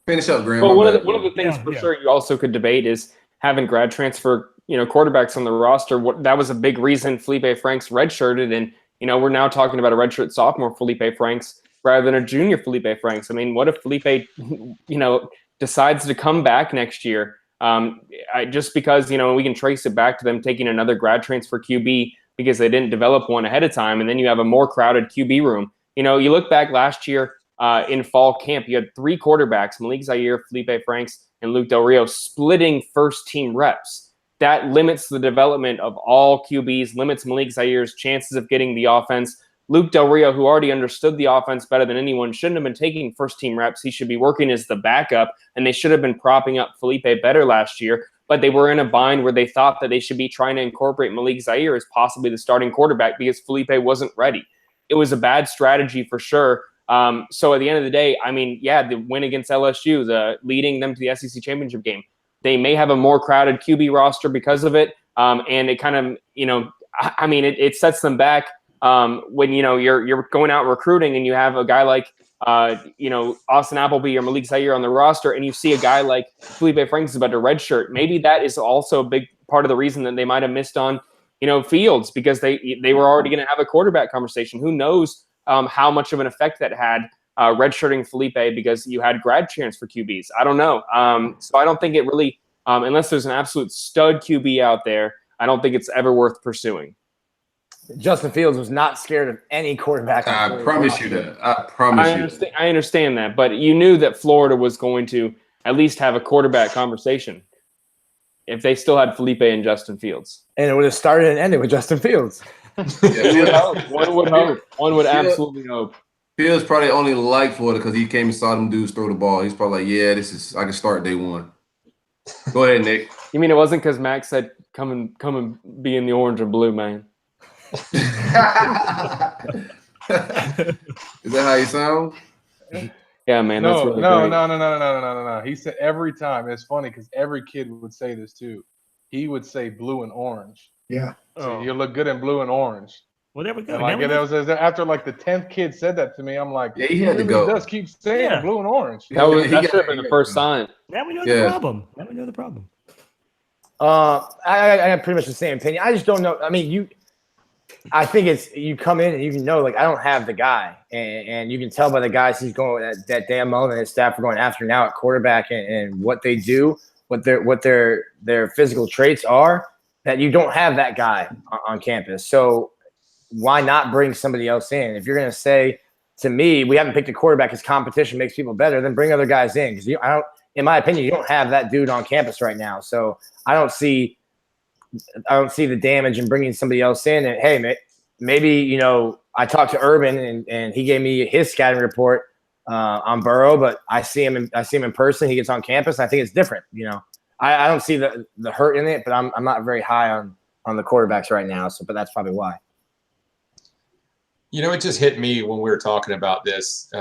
Finish up, Graham. Well, one of the things sure you also could debate is having grad transfer, you know, quarterbacks on the roster. That was a big reason Felipe Franks redshirted, and you know we're now talking about a redshirt sophomore Felipe Franks rather than a junior Felipe Franks. I mean, what if Felipe, you know, decides to come back next year? Just because, you know, we can trace it back to them taking another grad transfer QB because they didn't develop one ahead of time, and then you have a more crowded QB room. You know, you look back last year in fall camp, you had three quarterbacks, Malik Zaire, Felipe Franks, and Luke Del Rio, splitting first-team reps. That limits the development of all QBs, limits Malik Zaire's chances of getting the offense. Luke Del Rio, who already understood the offense better than anyone, shouldn't have been taking first-team reps. He should be working as the backup, and they should have been propping up Felipe better last year. But they were in a bind where they thought that they should be trying to incorporate Malik Zaire as possibly the starting quarterback because Felipe wasn't ready. It was a bad strategy for sure. So at the end of the day, I mean, yeah, the win against LSU, leading them to the SEC championship game, they may have a more crowded QB roster because of it. And it kind of, you know, I mean, it sets them back. When, you know, you're going out recruiting and you have a guy like, you know, Austin Appleby or Malik Zaire on the roster, and you see a guy like Felipe Franks is about to redshirt. Maybe that is also a big part of the reason that they might have missed on, you know, Fields, because they were already going to have a quarterback conversation. Who knows how much of an effect that had redshirting Felipe because you had grad transfer QBs. I don't know. So I don't think it really, unless there's an absolute stud QB out there, I don't think it's ever worth pursuing. Justin Fields was not scared of any quarterback. I promise you that. I understand that, but you knew that Florida was going to at least have a quarterback conversation if they still had Felipe and Justin Fields. And it would have started and ended with Justin Fields. One would hope. One would absolutely hope. Fields probably only liked Florida because he came and saw them dudes throw the ball. He's probably like, yeah, I can start day one. Go ahead, Nick. You mean it wasn't because Max said, come and be in the orange and blue, man? Is that how you sound? Yeah, man. That's really no. great. He said every time. It's funny because every kid would say this too. He would say blue and orange. Yeah. So you look good in blue and orange. Well, there we go. And like it was after like the 10th kid said that to me, I'm like, Yeah, he had to really go. does keep saying blue and orange. That should have been the first sign. Now we know the problem. I have pretty much the same opinion. I just don't know. I mean, I think it's you come in and you can know, like, I don't have the guy, and you can tell by the guys he's going that Dan Mullen and his staff are going after now at quarterback and what they do, what their physical traits are, that you don't have that guy on campus. So why not bring somebody else in? If you're going to say to me, we haven't picked a quarterback because competition makes people better, then bring other guys in, because in my opinion, you don't have that dude on campus right now. So I don't see the damage in bringing somebody else in. And hey, maybe, I talked to Urban and he gave me his scouting report on Burrow, but I see him in person. He gets on campus. And I think it's different. I don't see the hurt in it, but I'm not very high on the quarterbacks right now. So, but that's probably why. It just hit me when we were talking about this.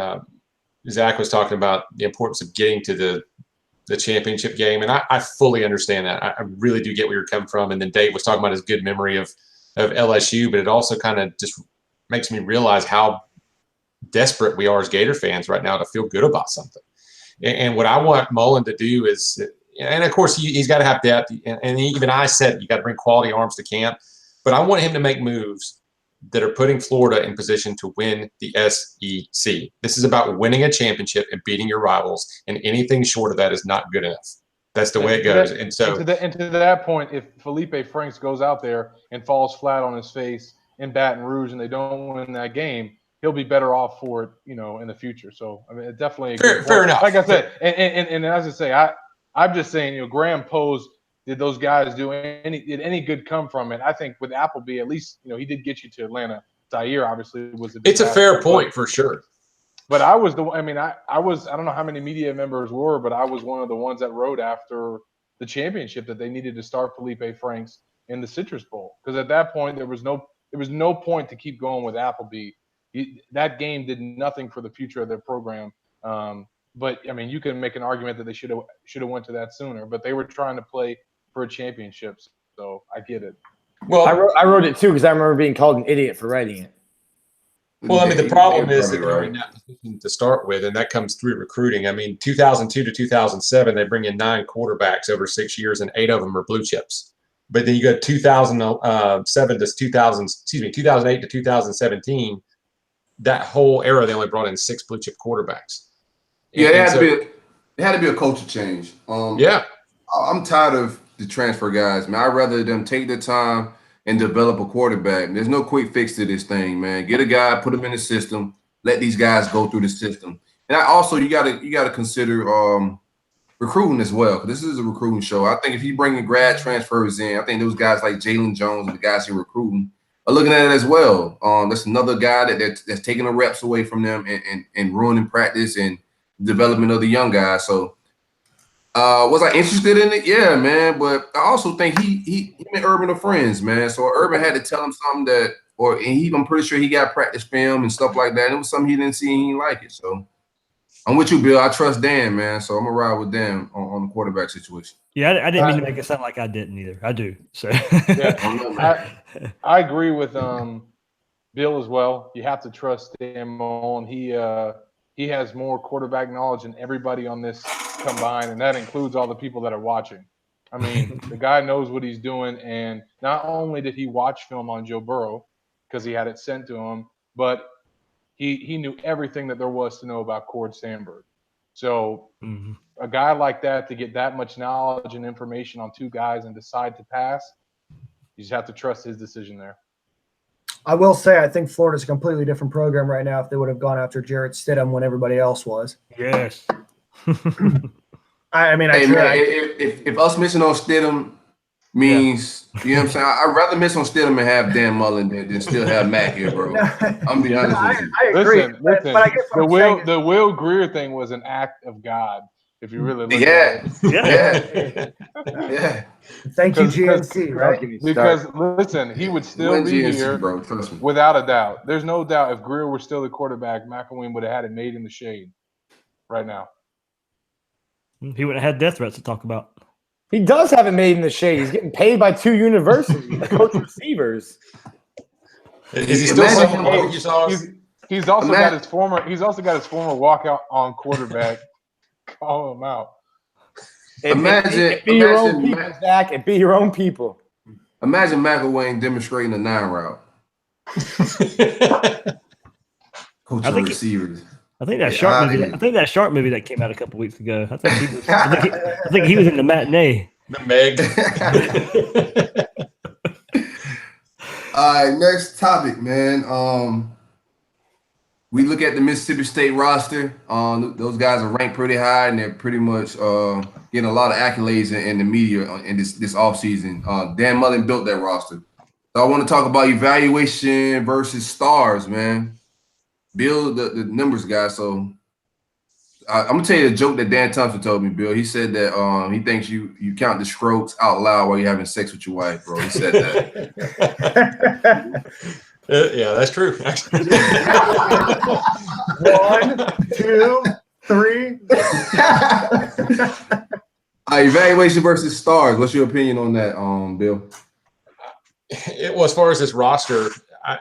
Zach was talking about the importance of getting to the championship game, and I fully understand that. I really do get where you're coming from. And then Dave was talking about his good memory of LSU, but it also kind of just makes me realize how desperate we are as Gator fans right now to feel good about something. And what I want Mullen to do is, and of course he's got to have depth, and even I said you got to bring quality arms to camp, but I want him to make moves that are putting Florida in position to win the SEC. This is about winning a championship and beating your rivals, and anything short of that is not good enough. That's the way it goes. And to that point, if Felipe Franks goes out there and falls flat on his face in Baton Rouge and they don't win that game, he'll be better off for it, in the future. So I mean, it definitely fair enough. Like I said, and as I say, I'm just saying, Graham posed. Did those guys did any good come from it? I think with Appleby, at least, he did get you to Atlanta. Zaire obviously was a big It's a fair point for sure. But I was I don't know how many media members were, but I was one of the ones that wrote after the championship that they needed to start Felipe Franks in the Citrus Bowl. Because at that point there was no point to keep going with Appleby. That game did nothing for the future of their program. But I mean, you can make an argument that they should have went to that sooner, but they were trying to play for championships, so I get it. Well, I wrote it too because I remember being called an idiot for writing it. Well, I mean, the problem is that they're in that position to start with, and that comes through recruiting. I mean, 2002 to 2007, they bring in 9 quarterbacks over 6 years, and 8 of them are blue chips. But then you go 2008 to 2017. That whole era, they only brought in 6 blue chip quarterbacks. Yeah, it had to be a culture change. I'm tired of the transfer guys, man. I'd rather them take their time and develop a quarterback. There's no quick fix to this thing, man. Get a guy, put him in the system, let these guys go through the system. And you gotta consider recruiting as well, because this is a recruiting show. I think if you bring in grad transfers in, I think those guys like Jalen Jones and the guys you're recruiting are looking at it as well. That's another guy that's taking the reps away from them and ruining practice and development of the young guys. So was I interested in it? Yeah, man. But I also think he and Urban are friends, man. So Urban had to tell him something I'm pretty sure he got practice film and stuff like that. And it was something he didn't see and he didn't like it. So I'm with you, Bill. I trust Dan, man. So I'm gonna ride with Dan on the quarterback situation. Yeah, I didn't mean to make it sound like I didn't either. I do. So I agree with Bill as well. You have to trust Dan Mullen. He has more quarterback knowledge than everybody on this combined, and that includes all the people that are watching. I mean, the guy knows what he's doing, and not only did he watch film on Joe Burrow because he had it sent to him, but he knew everything that there was to know about Cord Sandberg. So a guy like that, to get that much knowledge and information on 2 guys and decide to pass, you just have to trust his decision there. I will say I think Florida's a completely different program right now if they would have gone after Jarrett Stidham when everybody else was. Yes. If us missing on Stidham means, you know what I'm saying? I'd rather miss on Stidham and have Dan Mullen than still have Mac here, bro. I'm be honest with you. I agree. Listen, but I guess the Will Greer thing was an act of God. If you really look at it. Yeah. Thank you, GNC, right? Because listen, he would still be GNC, here, bro, trust me. without a doubt. There's no doubt if Greer were still the quarterback, McElwain would have had it made in the shade right now. He wouldn't have had death threats to talk about. He does have it made in the shade. He's getting paid by 2 universities to coach receivers. Is he still Imagine selling him- barbecue sauce? He's also Imagine- got his former walkout on quarterback. Call him out. It be your own Imagine- people, Zach. It be your own people. Imagine McElwain demonstrating a 9 route. Coaching think he- receivers. I think that Yeah, shark I movie. did. I think that shark movie that came out a couple weeks ago. I think he was in the matinee. The Meg. All right, next topic, man. We look at the Mississippi State roster. Those guys are ranked pretty high, and they're pretty much getting a lot of accolades in the media in this offseason. Dan Mullen built that roster. So I want to talk about evaluation versus stars, man. Bill, the numbers guy. So I'm gonna tell you a joke that Dan Thompson told me, Bill. He said that he thinks you count the strokes out loud while you're having sex with your wife, bro. He said that. Yeah, that's true. 1, 2, 3. Evaluation versus stars. What's your opinion on that, Bill? Well, as far as this roster,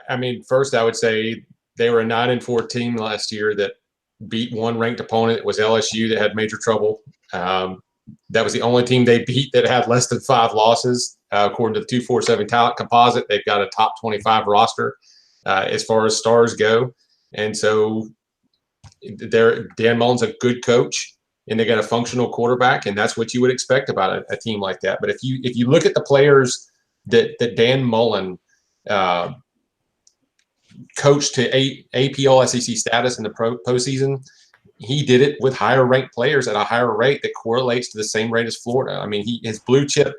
I mean, first I would say they were a 9-4 team last year that beat one ranked opponent. It was LSU that had major trouble. That was the only team they beat that had less than 5 losses. According to the 247 talent composite, they've got a top 25 roster as far as stars go. And so Dan Mullen's a good coach, and they got a functional quarterback, and that's what you would expect about a team like that. But if you look at the players that Dan Mullen coached to AP All-SEC status in the postseason, he did it with higher ranked players at a higher rate that correlates to the same rate as Florida. I mean, his blue chip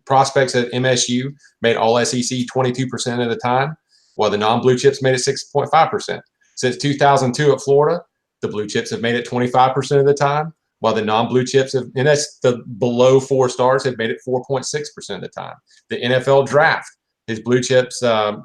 prospects at MSU made All-SEC 22% of the time, while the non-blue chips made it 6.5%. Since 2002 at Florida, the blue chips have made it 25% of the time, while the non-blue chips have, and that's the below 4 stars, have made it 4.6% of the time. The NFL draft, his blue chips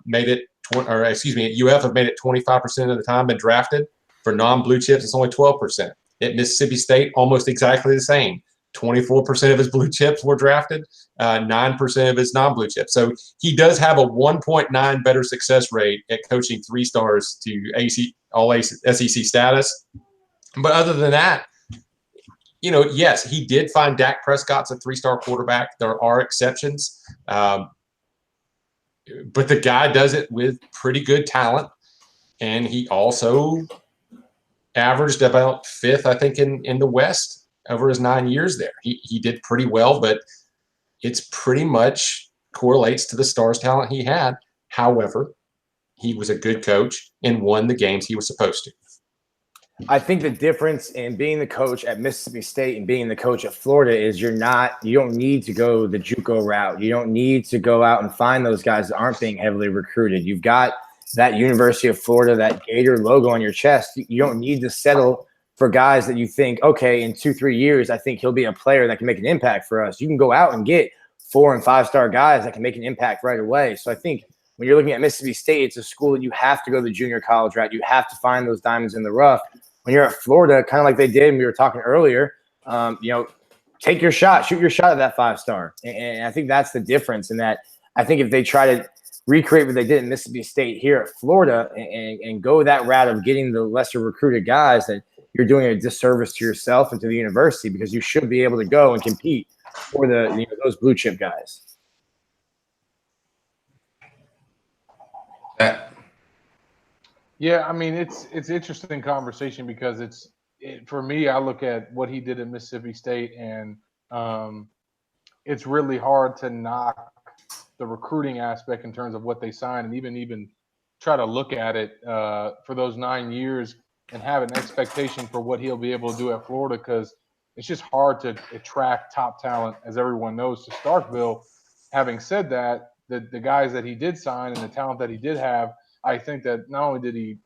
made it, at UF have made it 25% of the time been drafted. For non-blue chips, it's only 12%. At Mississippi State, almost exactly the same. 24% of his blue chips were drafted, 9% of his non-blue chips. So he does have a 1.9 better success rate at coaching 3 stars to all SEC status. But other than that, yes, he did find Dak Prescott's a 3-star quarterback. There are exceptions. But the guy does it with pretty good talent. And he also averaged about 5th, I think, in the West over his 9 years there. He did pretty well, but it's pretty much correlates to the stars talent he had. However, he was a good coach and won the games he was supposed to. I think the difference in being the coach at Mississippi State and being the coach at Florida is you don't need to go the JUCO route. You don't need to go out and find those guys that aren't being heavily recruited. You've got that University of Florida, that Gator logo on your chest. You don't need to settle for guys that you think, okay, in 2-3 years, I think he'll be a player that can make an impact for us. You can go out and get 4- and 5-star guys that can make an impact right away. So I think when you're looking at Mississippi State, it's a school that you have to go the junior college route. You have to find those diamonds in the rough. When you're at Florida, kind of like they did, and we were talking earlier, take your shot, shoot your shot at that 5-star. And I think that's the difference in that. I think if they try to recreate what they did in Mississippi State here at Florida and go that route of getting the lesser recruited guys, that you're doing a disservice to yourself and to the university, because you should be able to go and compete for those blue chip guys. Yeah, I mean, it's interesting conversation because for me, I look at what he did at Mississippi State, and it's really hard to knock the recruiting aspect in terms of what they signed, and even try to look at it for those 9 years and have an expectation for what he'll be able to do at Florida, because it's just hard to attract top talent, as everyone knows, to Starkville. Having said that, the guys that he did sign and the talent that he did have, I think that not only did he,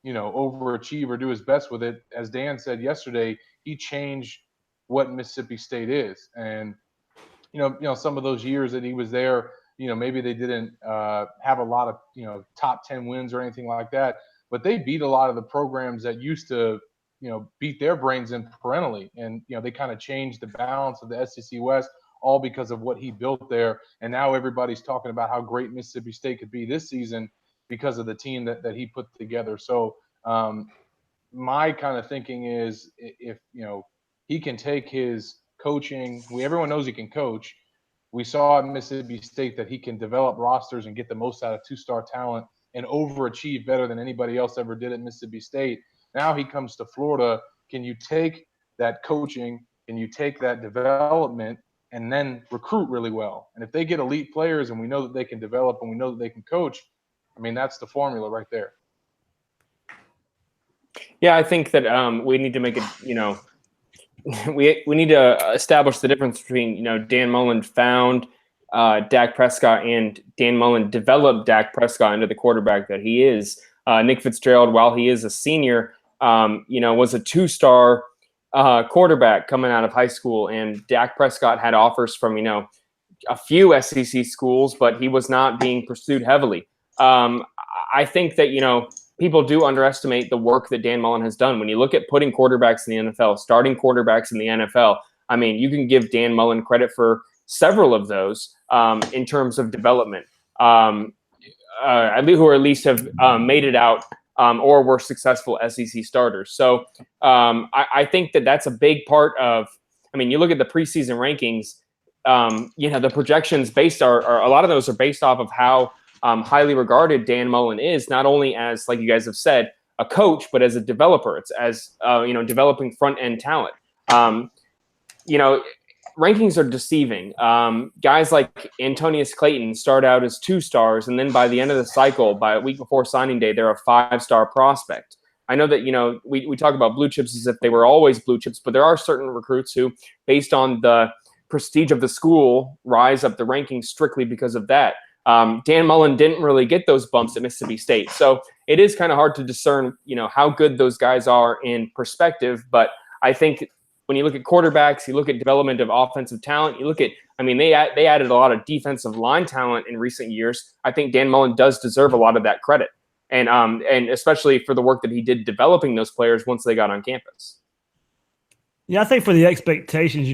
overachieve or do his best with it, as Dan said yesterday, he changed what Mississippi State is. And, some of those years that he was there, maybe they didn't have a lot of, top 10 wins or anything like that, but they beat a lot of the programs that used to, beat their brains in perennially. And, they kind of changed the balance of the SEC West, all because of what he built there. And now everybody's talking about how great Mississippi State could be this season because of the team that he put together. So my kind of thinking is, if he can take his coaching, everyone knows he can coach. We saw at Mississippi State that he can develop rosters and get the most out of two-star talent and overachieve better than anybody else ever did at Mississippi State. Now he comes to Florida. Can you take that coaching, can you take that development, and then recruit really well? And if they get elite players and we know that they can develop and we know that they can coach, I mean, that's the formula right there. Yeah, I think that we need to make it, we need to establish the difference between, Dan Mullen found Dak Prescott and Dan Mullen developed Dak Prescott into the quarterback that he is. Nick Fitzgerald, while he is a senior, was a two-star quarterback coming out of high school, and Dak Prescott had offers from, a few SEC schools, but he was not being pursued heavily. I think that, people do underestimate the work that Dan Mullen has done. When you look at putting quarterbacks in the NFL, starting quarterbacks in the NFL, I mean, you can give Dan Mullen credit for several of those in terms of development, who at least have made it out or were successful SEC starters. So I think that that's a big part of, you look at the preseason rankings, the projections are a lot of those are based off of how highly regarded Dan Mullen is, not only as, like you guys have said, a coach, but as a developer. It's as, developing front-end talent. Rankings are deceiving. Guys like Antonius Clayton start out as 2 stars, and then by the end of the cycle, by a week before signing day, they're a 5-star prospect. I know that, we talk about blue chips as if they were always blue chips, but there are certain recruits who, based on the prestige of the school, rise up the rankings strictly because of that. Dan Mullen didn't really get those bumps at Mississippi State. So it is kind of hard to discern, how good those guys are in perspective. But I think when you look at quarterbacks, you look at development of offensive talent, you look at, they added a lot of defensive line talent in recent years. I think Dan Mullen does deserve a lot of that credit. And especially for the work that he did developing those players once they got on campus. Yeah, I think for the expectations,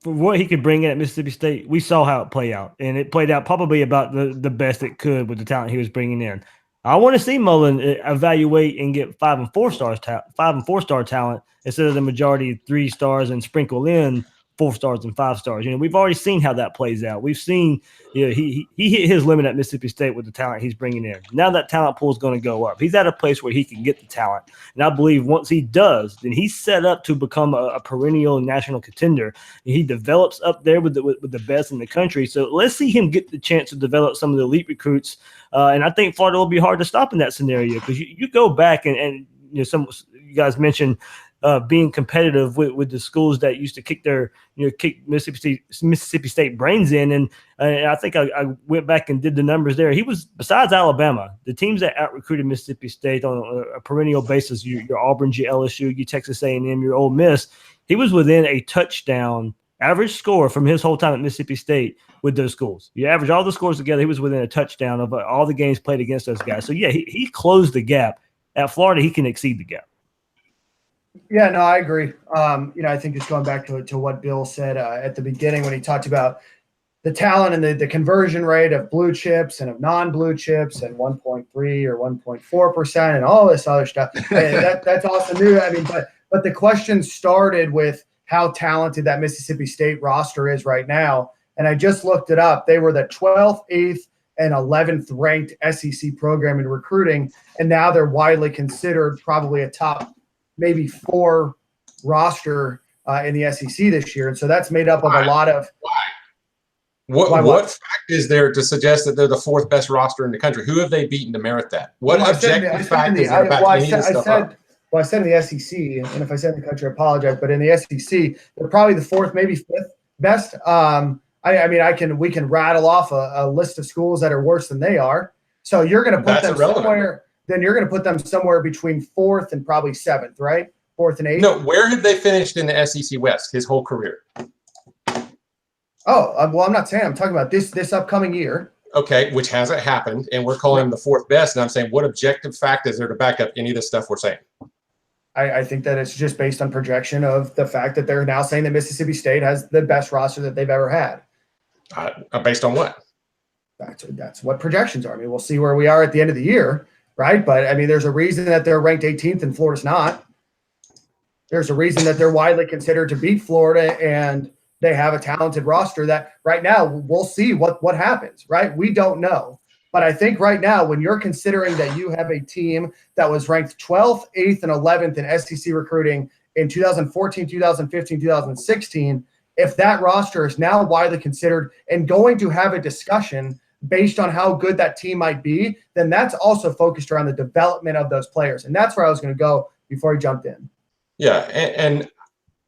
for what he could bring in at Mississippi State, we saw how it played out, and it played out probably about the best it could with the talent he was bringing in. I want to see Mullen evaluate and get 5 and 4 stars, 5 and 4 star talent instead of the majority 3 stars and sprinkle in 4 stars and 5 stars. We've already seen how that plays out. We've seen, he hit his limit at Mississippi State with the talent he's bringing in. Now that talent pool is going to go up. He's at a place where he can get the talent. And I believe once he does, then he's set up to become a perennial national contender. He develops up there with the best in the country. So let's see him get the chance to develop some of the elite recruits. And I think Florida will be hard to stop in that scenario, because you go back and some you guys mentioned being competitive with the schools that used to kick Mississippi State brains in. And I think I went back and did the numbers there. He was, besides Alabama, the teams that out-recruited Mississippi State on a perennial basis, your Auburn, your LSU, your Texas A&M, your Ole Miss, he was within a touchdown average score from his whole time at Mississippi State with those schools. You average all the scores together, he was within a touchdown of all the games played against those guys. So, yeah, he closed the gap. At Florida, he can exceed the gap. Yeah, no, I agree. I think just going back to what Bill said at the beginning when he talked about the talent and the conversion rate of blue chips and of non-blue chips and 1.3 or 1.4% and all this other stuff. That's awesome news. But the question started with how talented that Mississippi State roster is right now. And I just looked it up. They were the 12th, 8th, and 11th ranked SEC program in recruiting, and now they're widely considered probably a top maybe 4 roster in the SEC this year. And so that's made up of a lot of what fact is there to suggest that they're the 4th best roster in the country? Who have they beaten to merit that? What objective fact is there about any of this stuff? Well, I said in the SEC, and if I said in the country, I apologize, but in the SEC, they're probably the 4th, maybe 5th best. We can rattle off a list of schools that are worse than they are. So you're going to put them somewhere. Then you're going to put them somewhere between 4th and probably 7th, right? 4th and 8th. No, where have they finished in the SEC West his whole career? Oh, well, I'm not saying. I'm talking about this upcoming year. Okay, which hasn't happened, and we're calling them the 4th best. And I'm saying, what objective fact is there to back up any of the stuff we're saying? I think that it's just based on projection of the fact that they're now saying that Mississippi State has the best roster that they've ever had. Based on what? That's what projections are. I mean, we'll see where we are at the end of the year, right? But I mean, there's a reason that they're ranked 18th and Florida's not. There's a reason that they're widely considered to beat Florida, and they have a talented roster that right now we'll see what happens, right? We don't know. But I think right now, when you're considering that you have a team that was ranked 12th, 8th, and 11th in SEC recruiting in 2014, 2015, 2016, if that roster is now widely considered and going to have a discussion based on how good that team might be, then that's also focused around the development of those players. And that's where I was going to go before he jumped in. Yeah,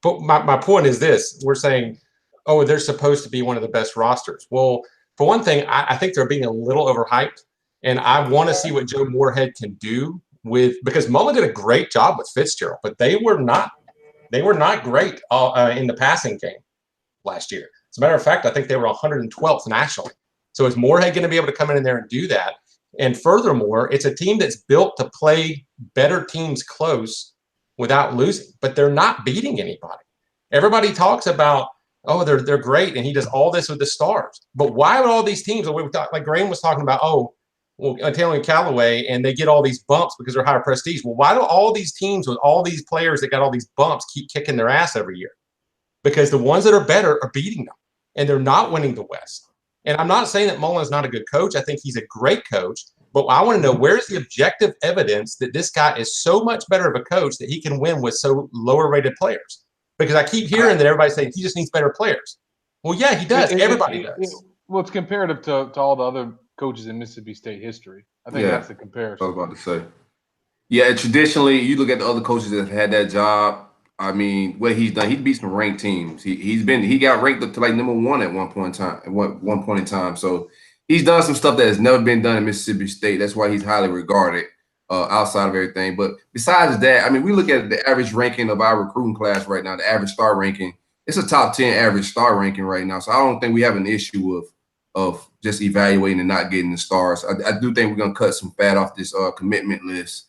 but my point is this. We're saying, oh, they're supposed to be one of the best rosters. Well, for one thing, I think they're being a little overhyped, and I want to see what Joe Moorhead can do because Mullen did a great job with Fitzgerald, but they were not great in the passing game last year. As a matter of fact, I think they were 112th nationally. So is Moorhead going to be able to come in there and do that? And furthermore, it's a team that's built to play better teams close without losing, but they're not beating anybody. Everybody talks about, oh, they're great, and he does all this with the stars. But why would all these teams, like Graham was talking about, Taylor and Callaway, and they get all these bumps because they're higher prestige. Well, why do all these teams with all these players that got all these bumps keep kicking their ass every year? Because the ones that are better are beating them, and they're not winning the West. And I'm not saying that Mullen's not a good coach. I think he's a great coach. But I want to know, where's the objective evidence that this guy is so much better of a coach that he can win with so lower-rated players? Because I keep hearing that everybody's saying he just needs better players. Well, yeah, he does. Everybody does. Well, it's comparative to all the other coaches in Mississippi State history. I think that's the comparison. I was about to say. Yeah, traditionally, you look at the other coaches that have had that job. I mean, what he's done, he beat some ranked teams. He got ranked up to like number 1 at one point in time. So he's done some stuff that has never been done in Mississippi State. That's why he's highly regarded outside of everything. But besides that, I mean, we look at the average ranking of our recruiting class right now, the average star ranking. It's a top 10 average star ranking right now. So I don't think we have an issue of just evaluating and not getting the stars. I do think we're going to cut some fat off this commitment list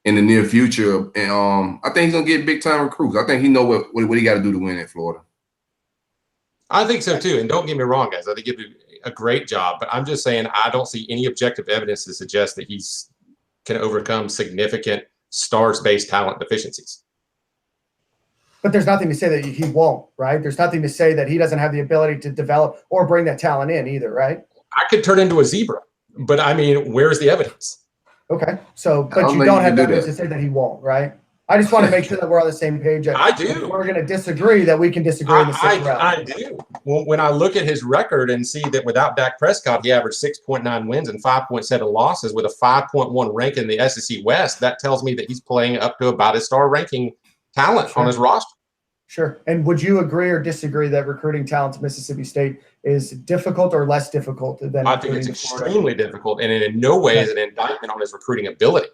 in the near future. And I think he's going to get big-time recruits. I think he know what he got to do to win at Florida. I think so, too. And don't get me wrong, guys. I think he did a great job. But I'm just saying I don't see any objective evidence to suggest that he's can overcome significant stars-based talent deficiencies. But there's nothing to say that he won't, right? There's nothing to say that he doesn't have the ability to develop or bring that talent in either, right? I could turn into a zebra, but I mean, where's the evidence? Okay, so but you don't have evidence to say that he won't, right? I just want to make sure that we're on the same page. I do. If we're going to disagree, that we can disagree in the same route. I do. Well, when I look at his record and see that without Dak Prescott, he averaged 6.9 wins and 5.7 losses with a 5.1 rank in the SEC West, that tells me that he's playing up to about his star ranking talent on his roster. Sure. And would you agree or disagree that recruiting talent to Mississippi State is difficult or less difficult than I think it's extremely difficult, and in no way is an indictment on his recruiting ability.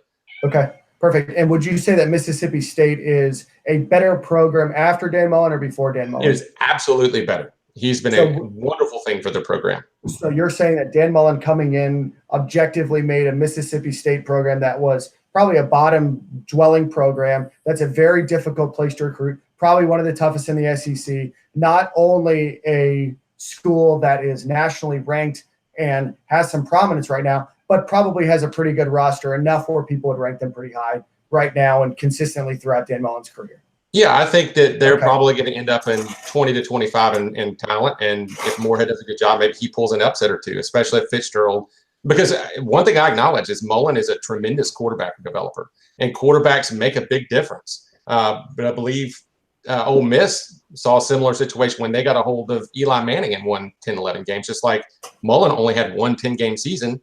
Okay. Perfect. And would you say that Mississippi State is a better program after Dan Mullen or before Dan Mullen? It is absolutely better. He's been a wonderful thing for the program. So you're saying that Dan Mullen coming in objectively made a Mississippi State program that was probably a bottom-dwelling program. That's a very difficult place to recruit, probably one of the toughest in the SEC. Not only a school that is nationally ranked and has some prominence right now, but probably has a pretty good roster, enough where people would rank them pretty high right now and consistently throughout Dan Mullen's career. Yeah, I think that they're probably going to end up in 20 to 25 in talent. And if Moorhead does a good job, maybe he pulls an upset or two, especially if Fitzgerald. Because one thing I acknowledge is Mullen is a tremendous quarterback developer, and quarterbacks make a big difference. But I believe Ole Miss saw a similar situation when they got a hold of Eli Manning and won 10, 11 games, just like Mullen only had one 10-game season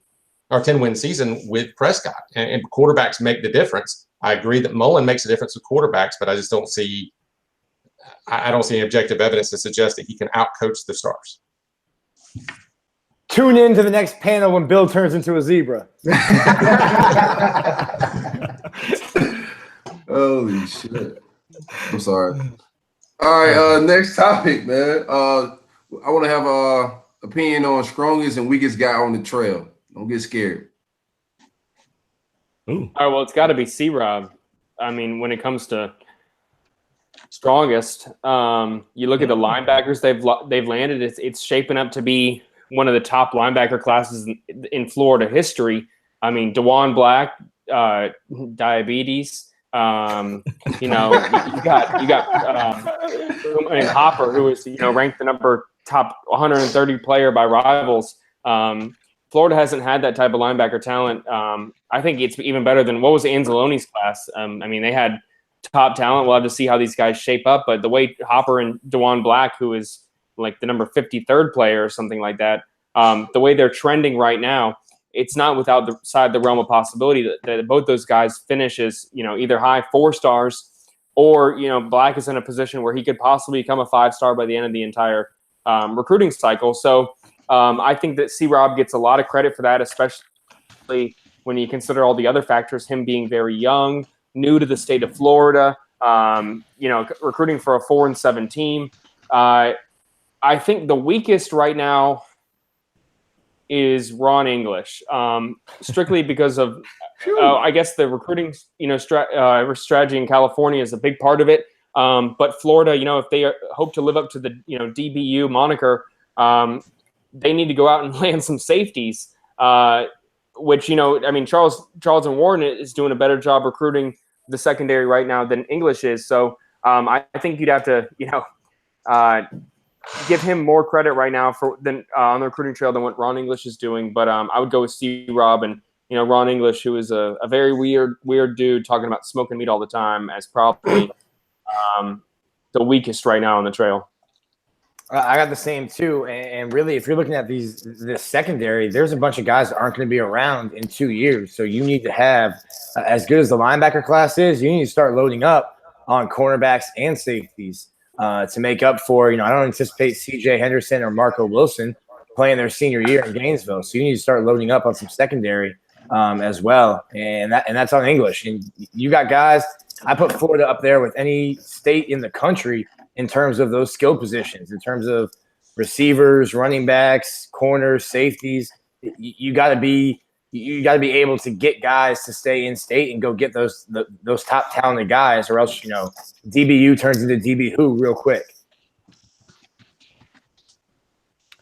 or 10-win season with Prescott. And quarterbacks make the difference. I agree that Mullen makes a difference with quarterbacks, but I just don't see – I don't see any objective evidence to suggest that he can outcoach the stars. Tune in to the next panel when Bill turns into a zebra. Holy shit. I'm sorry. All right, next topic, man. I want to have an opinion on strongest and weakest guy on the trail. Don't get scared. Ooh. All right, well, it's got to be C-Rob. I mean, when it comes to strongest, you look at the linebackers they've landed. It's shaping up to be one of the top linebacker classes in Florida history. I mean, DeJuan Black, diabetes. You got and Hopper, who is ranked the top 130 player by Rivals. Florida hasn't had that type of linebacker talent. I think it's even better than what was Anzalone's class. I mean, they had top talent. We'll have to see how these guys shape up. But the way Hopper and DeJuan Black, who is like the number 53rd player or something like that, the way they're trending right now, it's not without the realm of possibility that both those guys finish as either high 4 stars, or Black is in a position where he could possibly become a 5-star by the end of the entire recruiting cycle. So I think that C-Rob gets a lot of credit for that, especially when you consider all the other factors, him being very young, new to the state of Florida, recruiting for a 4-7 team. I think the weakest right now is Ron English, strictly because of, I guess, the recruiting, strategy in California is a big part of it. But Florida, if they hope to live up to the, DBU moniker, they need to go out and land some safeties, which, Charles and Warren is doing a better job recruiting the secondary right now than English is. So I think you'd have to, give him more credit right now on the recruiting trail than what Ron English is doing. But I would go with C-Rob and, Ron English, who is a very weird dude talking about smoking meat all the time, as probably the weakest right now on the trail. I got the same too, and really, if you're looking at this secondary, there's a bunch of guys that aren't going to be around in 2 years. So you need to have, as good as the linebacker class is, you need to start loading up on cornerbacks and safeties to make up for. I don't anticipate C.J. Henderson or Marco Wilson playing their senior year in Gainesville, so you need to start loading up on some secondary as well, and that's on English. And you got guys. I put Florida up there with any state in the country in terms of those skill positions, in terms of receivers, running backs, corners, safeties. You got to be able to get guys to stay in state and go get those top talented guys, or else DBU turns into DB who real quick.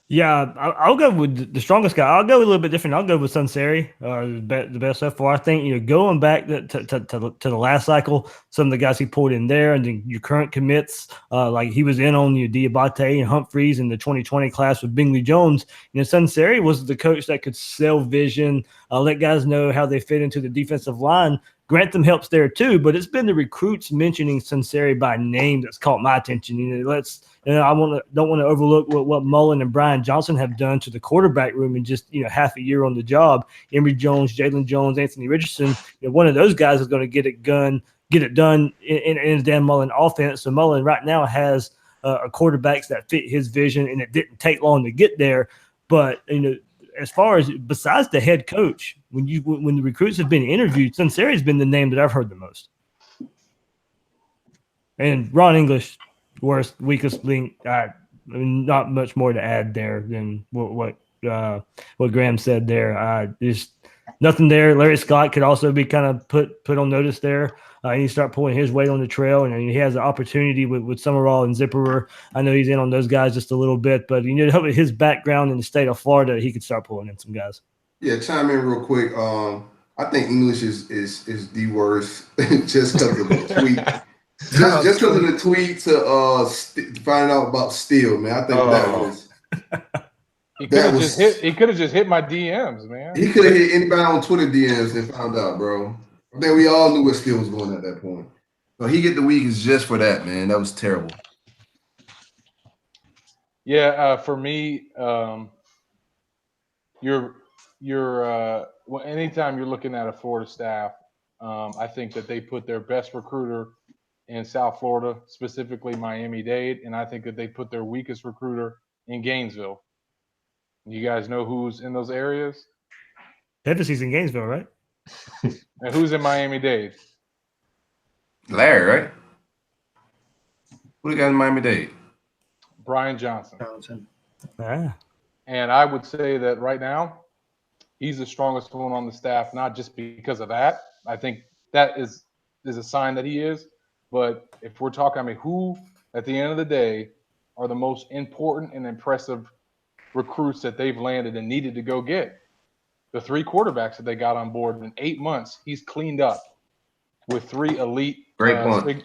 Yeah, I'll go with the strongest guy. I'll go a little bit different. I'll go with Sunseri, the best so far. I think going back to the last cycle, some of the guys he pulled in there, and then your current commits, like he was in on Diabate and Humphreys in the 2020 class with Bingley Jones. Sunseri was the coach that could sell vision, let guys know how they fit into the defensive line. Grantham helps there too, but it's been the recruits mentioning Sunseri by name that's caught my attention. I don't want to overlook what Mullen and Brian Johnson have done to the quarterback room in just half a year on the job. Emory Jones, Jalen Jones, Anthony Richardson. One of those guys is going to get it done in a Dan Mullen offense. So Mullen right now has quarterbacks that fit his vision, and it didn't take long to get there. But as far as besides the head coach, when the recruits have been interviewed, Sunseri has been the name that I've heard the most. And Ron English, weakest link. Not much more to add there than what Graham said there. There's nothing there. Larry Scott could also be kind of put on notice there. He start pulling his weight on the trail, and he has an opportunity with Summerall and Zipperer. I know he's in on those guys just a little bit, but his background in the state of Florida, he could start pulling in some guys. Yeah, chime in real quick. I think English is the worst just because of the tweet. Just because of the tweet to find out about Steele, man. I think that was. He could have just hit my DMs, man. He could have hit anybody on Twitter DMs and found out, bro. I think we all knew where Steele was going at that point. So he get the weakest just for that, man. That was terrible. Yeah, for me, anytime you're looking at a Florida staff, I think that they put their best recruiter in South Florida, specifically Miami-Dade, and I think that they put their weakest recruiter in Gainesville. You guys know who's in those areas? Hevessy's in Gainesville, right? And who's in Miami-Dade? Larry, right? Who do you got in Miami-Dade? Brian Johnson. Ah. And I would say that right now, he's the strongest one on the staff, not just because of that. I think that is is a sign that he is. But if we're talking, I mean, who at the end of the day are the most important and impressive recruits that they've landed and needed to go get? The 3 quarterbacks that they got on board in 8 months, he's cleaned up with 3 elite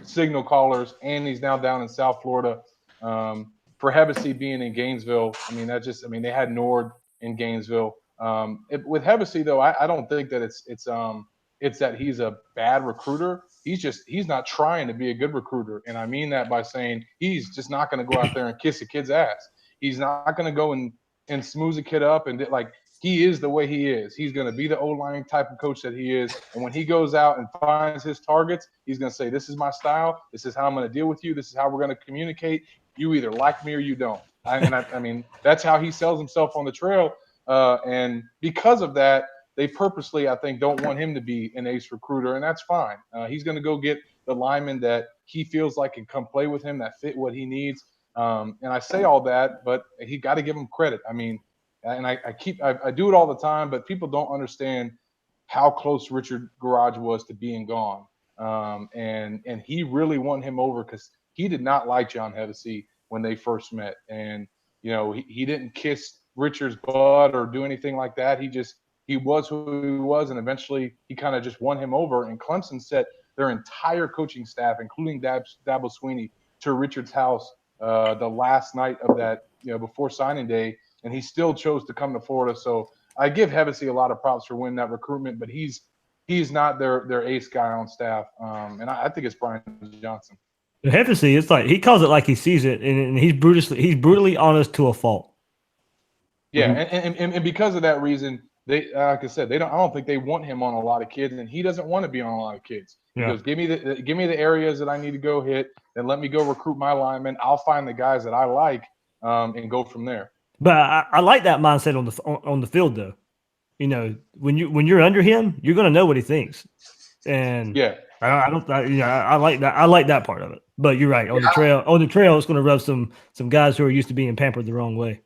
signal callers, and he's now down in South Florida. For Hevesy being in Gainesville, I mean, they had Nord in Gainesville. With Hevesy, though, I don't think that it's that he's a bad recruiter. He's not trying to be a good recruiter. And I mean that by saying he's just not going to go out there and kiss a kid's ass. He's not going to go and smooth a kid up and he is the way he is. He's going to be the O-line type of coach that he is. And when he goes out and finds his targets, he's going to say, this is my style. This is how I'm going to deal with you. This is how we're going to communicate. You either like me or you don't. I mean, that's how he sells himself on the trail. And because of that, they purposely, I think, don't want him to be an ace recruiter, and that's fine. He's going to go get the lineman that he feels like can come play with him, that fit what he needs. And I say all that, but he got to give him credit. I mean, and I do it all the time, but people don't understand how close Richard Garage was to being gone. And he really won him over because he did not like John Hevesy when they first met. And, you know, he didn't kiss Richard's butt or do anything like that. He was who he was, and eventually he kind of just won him over. And Clemson sent their entire coaching staff, including Dabo Swinney, to Richard's house the last night of that, before signing day, and he still chose to come to Florida. So I give Hevesy a lot of props for winning that recruitment, but he's not their ace guy on staff, and I think it's Brian Johnson. Hevesy, it's like he calls it like he sees it, and he's brutally honest to a fault. Yeah, and because of that reason, they, like I said, I don't think they want him on a lot of kids, and he doesn't want to be on a lot of kids. He goes, give me the areas that I need to go hit, and let me go recruit my linemen. I'll find the guys that I like, and go from there. But I like that mindset on the field, though. You know, when you're under him, you're going to know what he thinks, and I like that. I like that part of it. But you're right, on the trail, it's going to rub some guys who are used to being pampered the wrong way.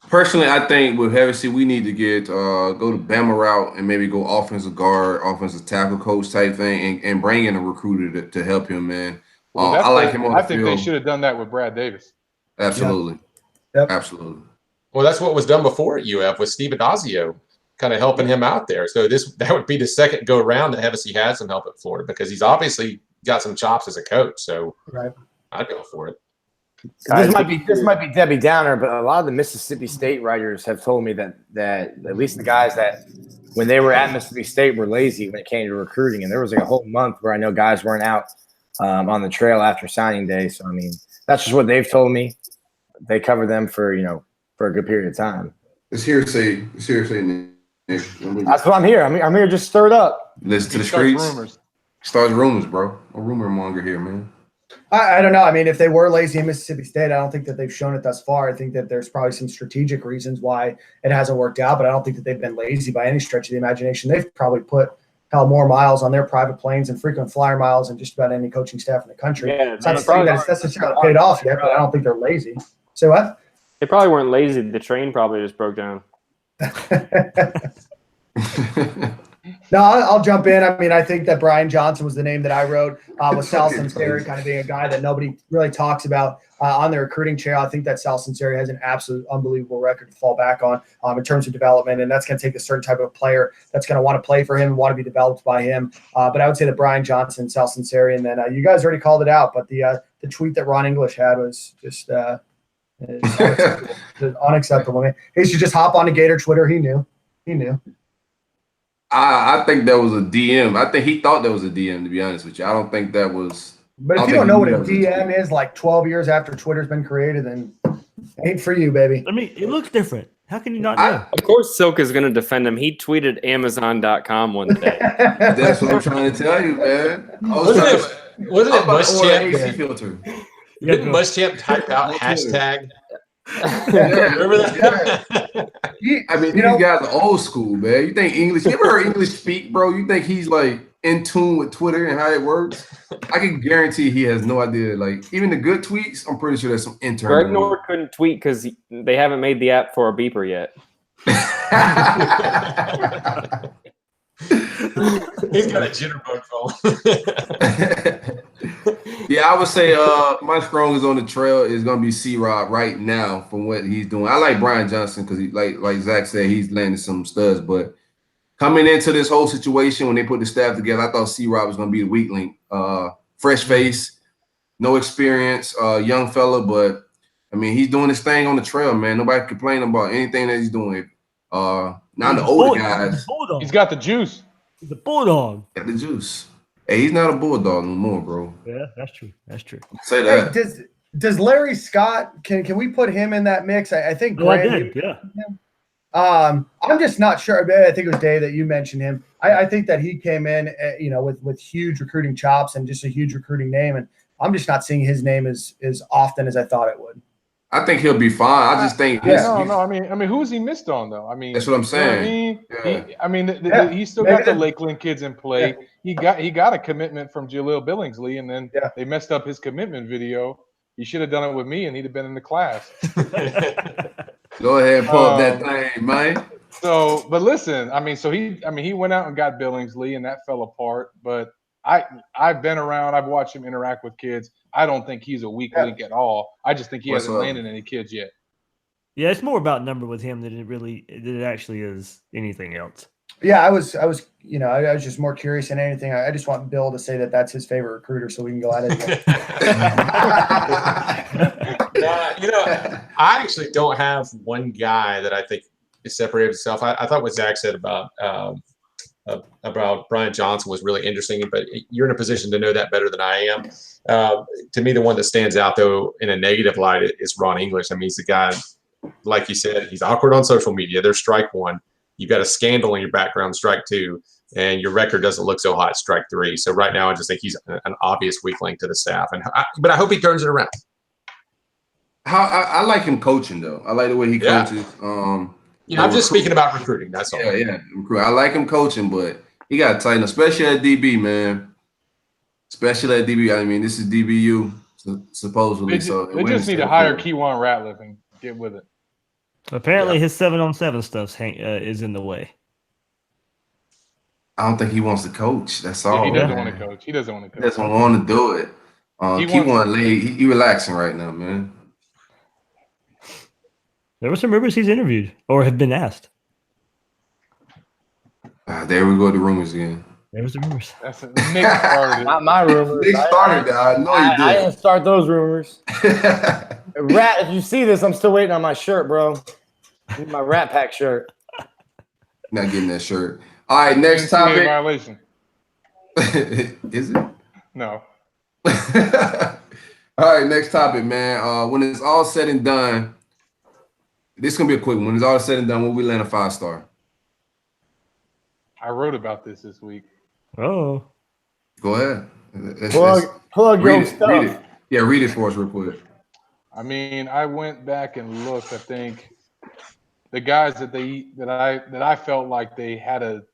Personally, I think with Hevesy, we need to go to Bama route and maybe go offensive guard, offensive tackle coach type thing, and bring in a recruiter to help him, man. I like him on the field. I think they should have done that with Brad Davis. Absolutely. Yep. Absolutely. Well, that's what was done before at UF with Steve Adazio kind of helping him out there. So that would be the second go around that Hevesy had some help at Florida, because he's obviously got some chops as a coach. So I'd go for it. This might be Debbie Downer, but a lot of the Mississippi State writers have told me that at least the guys that when they were at Mississippi State were lazy when it came to recruiting, and there was like a whole month where I know guys weren't out on the trail after signing day. So I mean, that's just what they've told me. They cover them for a good period of time. It's hearsay, Nick. That's what I'm here. I'm here just stirred up. Listen to the streets. Starts rumors, bro. A rumor monger here, man. I don't know. I mean, if they were lazy in Mississippi State, I don't think that they've shown it thus far. I think that there's probably some strategic reasons why it hasn't worked out, but I don't think that they've been lazy by any stretch of the imagination. They've probably put more miles on their private planes and frequent flyer miles than just about any coaching staff in the country. Yeah, so I don't think that's necessarily paid off yet, but I don't think they're lazy. Say what? They probably weren't lazy. The train probably just broke down. No, I'll jump in. I mean, I think that Brian Johnson was the name that I wrote, with Sal Sinceri kind of being a guy that nobody really talks about on the recruiting trail. I think that Sal Sinceri has an absolute unbelievable record to fall back on in terms of development, and that's going to take a certain type of player that's going to want to play for him and want to be developed by him. But I would say that Brian Johnson, Sal Sinceri, and then you guys already called it out, but the tweet that Ron English had was just unacceptable. Man. He should just hop onto Gator Twitter. He knew. I think that was a DM. I think he thought that was a DM, to be honest with you. I don't think that was. But if you don't know what a DM is, like 12 years after Twitter's been created, then ain't for you, baby. I mean, it looks different. How can you not know? Of course, Silkk is going to defend him. He tweeted Amazon.com one day. That's what I'm trying to tell you, man. Wasn't it Muschamp? Filter. Didn't Muschamp type out hashtag? Remember that? I mean, these guys are old school, man. You think English? You ever heard English speak, bro? You think he's like in tune with Twitter and how it works? I can guarantee he has no idea. Like even the good tweets, I'm pretty sure there's some internal. Greg Nord couldn't tweet because they haven't made the app for a beeper yet. He's got a jitterbug phone. Yeah, I would say my strongest on the trail is gonna be C-Rod right now from what he's doing. I like Brian Johnson because he like Zach said, he's landing some studs, but coming into this whole situation when they put the staff together, I thought C-Rod was gonna be the weak link. Fresh face, no experience, young fella, but I mean he's doing his thing on the trail, man. Nobody complaining about anything that he's doing. Now the older guys, He's got the juice. He's a bulldog. got the juice. Hey, he's not a bulldog no more, bro. Yeah, that's true. That's true. Say Hey, that. does Larry Scott, can we put him in that mix? I think Oh, I Grant, did. Yeah. I'm just not sure. I think it was Dave that you mentioned him. I think that he came in, with huge recruiting chops and just a huge recruiting name, and I'm just not seeing his name as often as I thought it would. I think he'll be fine. I just think No. I mean, who's he missed on though? I mean, that's what I'm you know saying. what I mean? Yeah. He still got the Lakeland kids in play. Yeah. He got a commitment from Jaleel Billingsley, and then they messed up his commitment video. He should have done it with me, and he'd have been in the class. Go ahead and pull up that thing, man. So, but listen, he went out and got Billingsley, and that fell apart. But I've been around. I've watched him interact with kids. I don't think he's a weak link at all. I just think he hasn't landed any kids yet. Yeah, it's more about number with him than it actually is anything else. Yeah, I was just more curious than anything. I just want Bill to say that that's his favorite recruiter, so we can go at it. I actually don't have one guy that I think is separated himself. I thought what Zach said about Brian Johnson was really interesting, but you're in a position to know that better than I am. To me, the one that stands out, though, in a negative light is Ron English. I mean, he's the guy, like you said, he's awkward on social media. There's strike one. You've got a scandal in your background, strike two, and your record doesn't look so hot, strike three. So right now, I just think he's an obvious weak link to the staff. But I hope he turns it around. I like him coaching, though. I like the way he coaches. I'm just speaking about recruiting. That's all. Yeah. I like him coaching, but he got to tighten, especially at DB, man. Especially at DB. I mean, this is DBU, supposedly. They just need to hire Keywan Ratliff and get with it. Apparently, his 7-on-7 stuff is in the way. I don't think he wants to coach. That's all. He doesn't want to coach. He doesn't want to coach. He doesn't want to do it. He relaxing right now, man. There were some rumors he's interviewed or have been asked. There we go, the rumors again. There was the rumors. That's Nick started. Not my rumors. Nick started that. I know he did. I didn't start those rumors. Rat, if you see this, I'm still waiting on my shirt, bro. Need my Rat Pack shirt. Not getting that shirt. All right, next topic. Violation. Is it? No. All right, next topic, man. When it's all said and done, this is gonna be a quick one. When it's all said and done, will we land a 5-star? I wrote about this week. Oh. Go ahead. Plug your stuff. Read it. Yeah, read it for us real quick. I mean, I went back and looked. I think the guys that I felt like they had that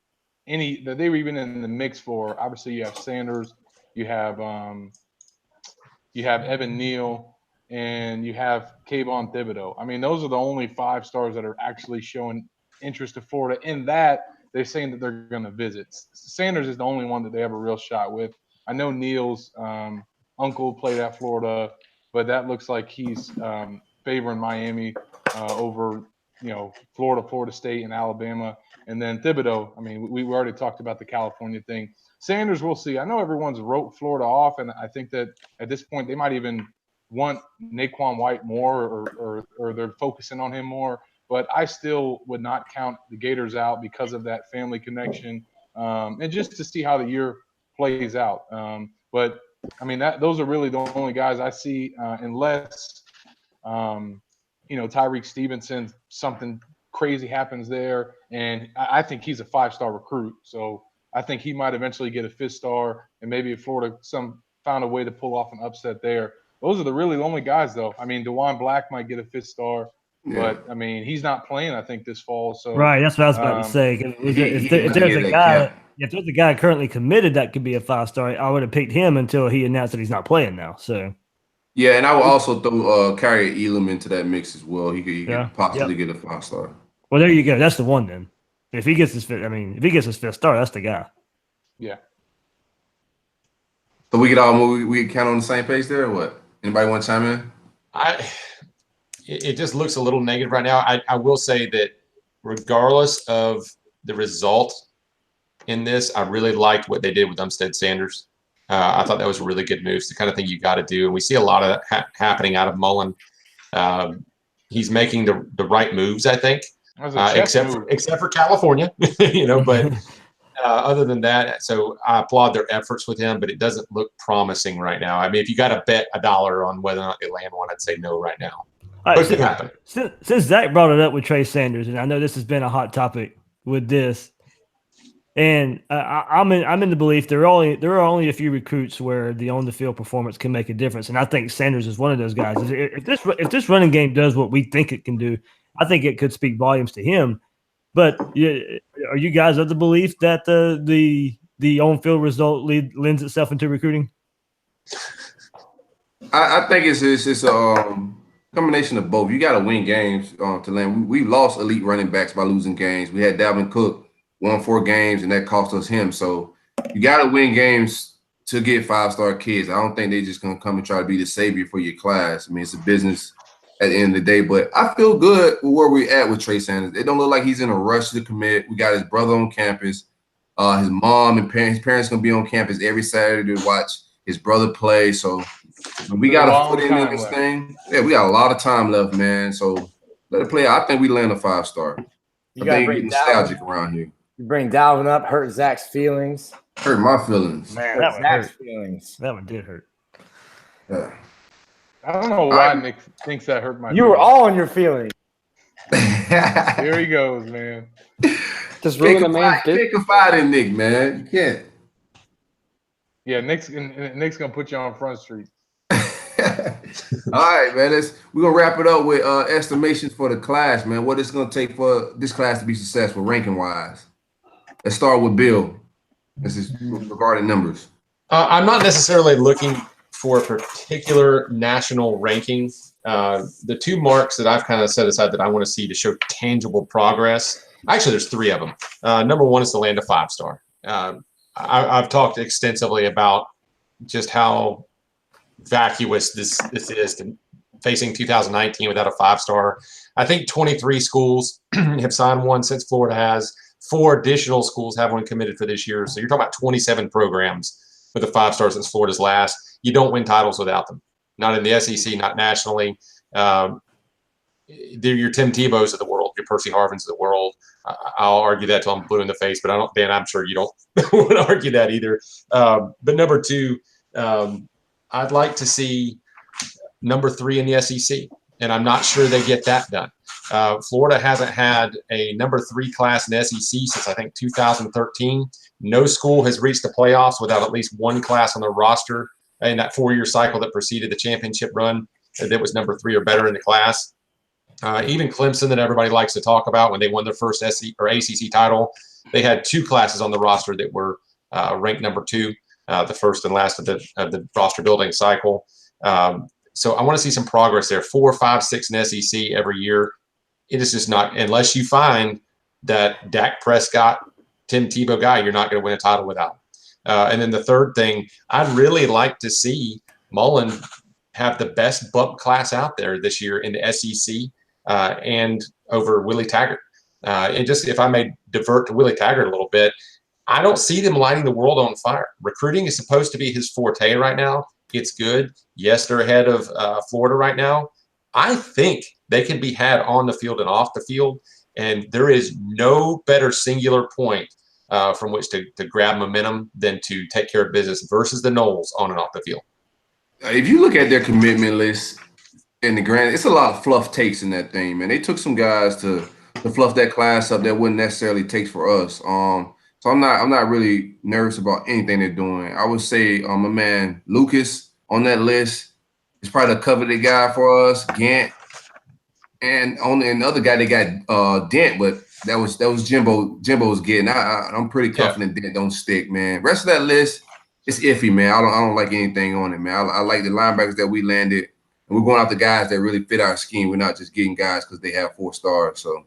they were even in the mix for. Obviously, you have Sanders, you have Evan Neal, and you have Kayvon Thibodeau. I mean, those are the only 5 stars that are actually showing interest to Florida. In that, they're saying that they're going to visit. Sanders is the only one that they have a real shot with. I know Neal's Unkle played at Florida, but that looks like he's favoring Miami over, Florida State, and Alabama. And then Thibodeau, I mean, we already talked about the California thing. Sanders, we'll see. I know everyone's wrote Florida off, and I think that at this point they might even want Naquan White more or they're focusing on him more. But I still would not count the Gators out because of that family connection and just to see how the year plays out. But, I mean, those are really the only guys I see unless, Tyreek Stevenson, something crazy happens there. And I think he's a 5-star recruit. So I think he might eventually get a 5th star, and maybe if Florida found a way to pull off an upset there. Those are the only guys, though. I mean, DeJuan Black might get a 5th star. Yeah. But I mean, he's not playing, I think, this fall. So right, that's what I was about to say. If there's a guy currently committed that could be a 5-star, I would have picked him until he announced that he's not playing now. So yeah, and I would also throw Kyrie Elam into that mix as well. He could possibly get a 5-star. Well, there you go. That's the one then. If he gets his fifth start, that's the guy. Yeah. So we count on the same page there, or what? Anybody want to chime in? It just looks a little negative right now. I will say that regardless of the result in this, I really liked what they did with Sanders. I thought that was a really good move. It's the kind of thing you got to do. And we see a lot of that happening out of Mullen. He's making the right moves, I think, except for California, but other than that, so I applaud their efforts with him, but it doesn't look promising right now. I mean, if you got to bet $1 on whether or not they land one, I'd say no right now. Right, but it could happen. Since Zach brought it up with Trey Sanders, and I know this has been a hot topic with this, and I'm in the belief there are only a few recruits where the on the field performance can make a difference, and I think Sanders is one of those guys. If this running game does what we think it can do, I think it could speak volumes to him. But are you guys of the belief that the on field result lends itself into recruiting? I think it's a combination of both. You got to win games to land. We lost elite running backs by losing games. We had Dalvin Cook won 4 games, and that cost us him. So you got to win games to get 5-star kids. I don't think they're just going to come and try to be the savior for your class. I mean, it's a business at the end of the day. But I feel good with where we're at with Trey Sanders. It don't look like he's in a rush to commit. We got his brother on campus. His mom and his parents going to be on campus every Saturday to watch his brother play. So we got to put in this thing. Yeah, we got a lot of time left, man. So let it play. I think we land a 5-star. I think we nostalgic around here. You bring Dalvin up, hurt Zach's feelings. Hurt my feelings. Man, that one hurt. Feelings. That one did hurt. Yeah. I don't know why Nick thinks that hurt my feelings. You were all in your feelings. Here he goes, man. Just ruin a man's Can't confide in Nick, man. You can't. Yeah, Nick's gonna put you on Front Street. All right, man. We're gonna wrap it up with estimations for the class, man. What it's gonna take for this class to be successful, ranking wise. Let's start with Bill. This is regarding numbers. I'm not necessarily looking for a particular national ranking. The 2 marks that I've kind of set aside that I want to see to show tangible progress. Actually, there's 3 of them. Number 1 is to land a 5-star. I've talked extensively about just how vacuous this is facing 2019 without a 5-star. I think 23 schools have signed one since Florida has. 4 additional schools have one committed for this year. So you're talking about 27 programs with a 5-star since Florida's last. You don't win titles without them. Not in the SEC, not nationally. They're your Tim Tebow's of the world, your Percy Harvin's of the world. I'll argue that till I'm blue in the face, but Dan, I'm sure you don't want to argue that either. But number 2, I'd like to see number 3 in the SEC, and I'm not sure they get that done. Florida hasn't had a number 3 class in SEC since, I think, 2013. No school has reached the playoffs without at least 1 class on their roster in that 4-year cycle that preceded the championship run that was number 3 or better in the class. Even Clemson, that everybody likes to talk about, when they won their first SEC or ACC title, they had 2 classes on the roster that were ranked number 2, the first and last of the roster building cycle. So I want to see some progress there. 4, 5, 6 in SEC every year. It is just not, unless you find that Dak Prescott, Tim Tebow guy, you're not going to win a title without. And then the third thing, I'd really like to see Mullen have the best bump class out there this year in the SEC and over Willie Taggart. And just, if I may divert to Willie Taggart a little bit, I don't see them lighting the world on fire. Recruiting is supposed to be his forte right now. It's good. Yes, they're ahead of Florida right now. I think they can be had on the field and off the field, and there is no better singular point from which to grab momentum than to take care of business versus the Knowles on and off the field. If you look at their commitment list in the grand, it's a lot of fluff takes in that thing, man. They took some guys to fluff that class up that wouldn't necessarily take for us. So I'm not really nervous about anything they're doing. I would say my man Lucas on that list is probably a coveted guy for us. Gant, and the other guy they got Dent, but that was Jimbo's getting. I'm pretty confident Dent don't stick, man. Rest of that list, it's iffy, man. I don't like anything on it, man. I like the linebackers that we landed, and we're going after guys that really fit our scheme. We're not just getting guys because they have 4 stars. So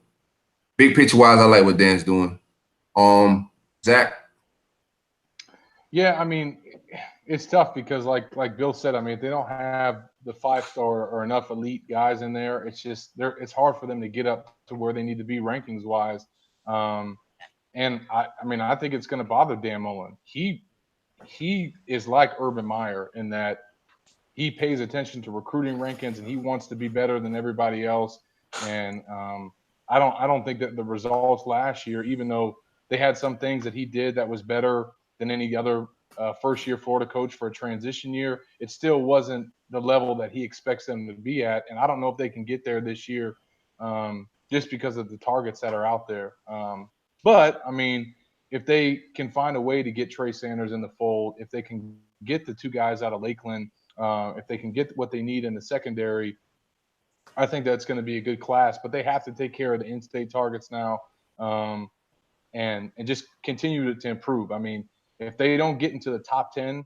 big picture wise, I like what Dan's doing. Zach. Yeah, I mean, it's tough because like Bill said, I mean, if they don't have the 5-star or enough elite guys in there, it's hard for them to get up to where they need to be rankings wise. And I mean, I think it's going to bother Dan Mullen. He is like Urban Meyer in that he pays attention to recruiting rankings and he wants to be better than everybody else. And I don't think that the results last year, even though they had some things that he did that was better than any other first-year Florida coach for a transition year, it still wasn't the level that he expects them to be at. And I don't know if they can get there this year just because of the targets that are out there. But, I mean, if they can find a way to get Trey Sanders in the fold, if they can get the 2 guys out of Lakeland, if they can get what they need in the secondary, I think that's going to be a good class. But they have to take care of the in-state targets now and just continue to improve. I mean, if they don't get into the top 10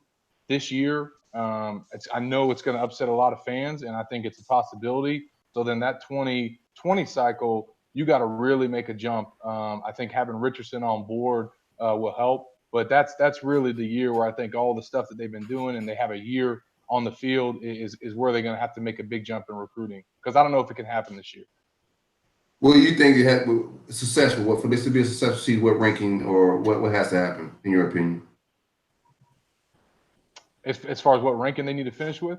this year, I know it's going to upset a lot of fans, and I think it's a possibility. So then that 2020 cycle, you got to really make a jump. I think having Richardson on board will help. But that's really the year where I think all the stuff that they've been doing and they have a year on the field is where they're going to have to make a big jump in recruiting. Because I don't know if it can happen this year. Well, you think it had successful? What for this to be a successful season? What ranking or what has to happen in your opinion? As far as what ranking they need to finish with?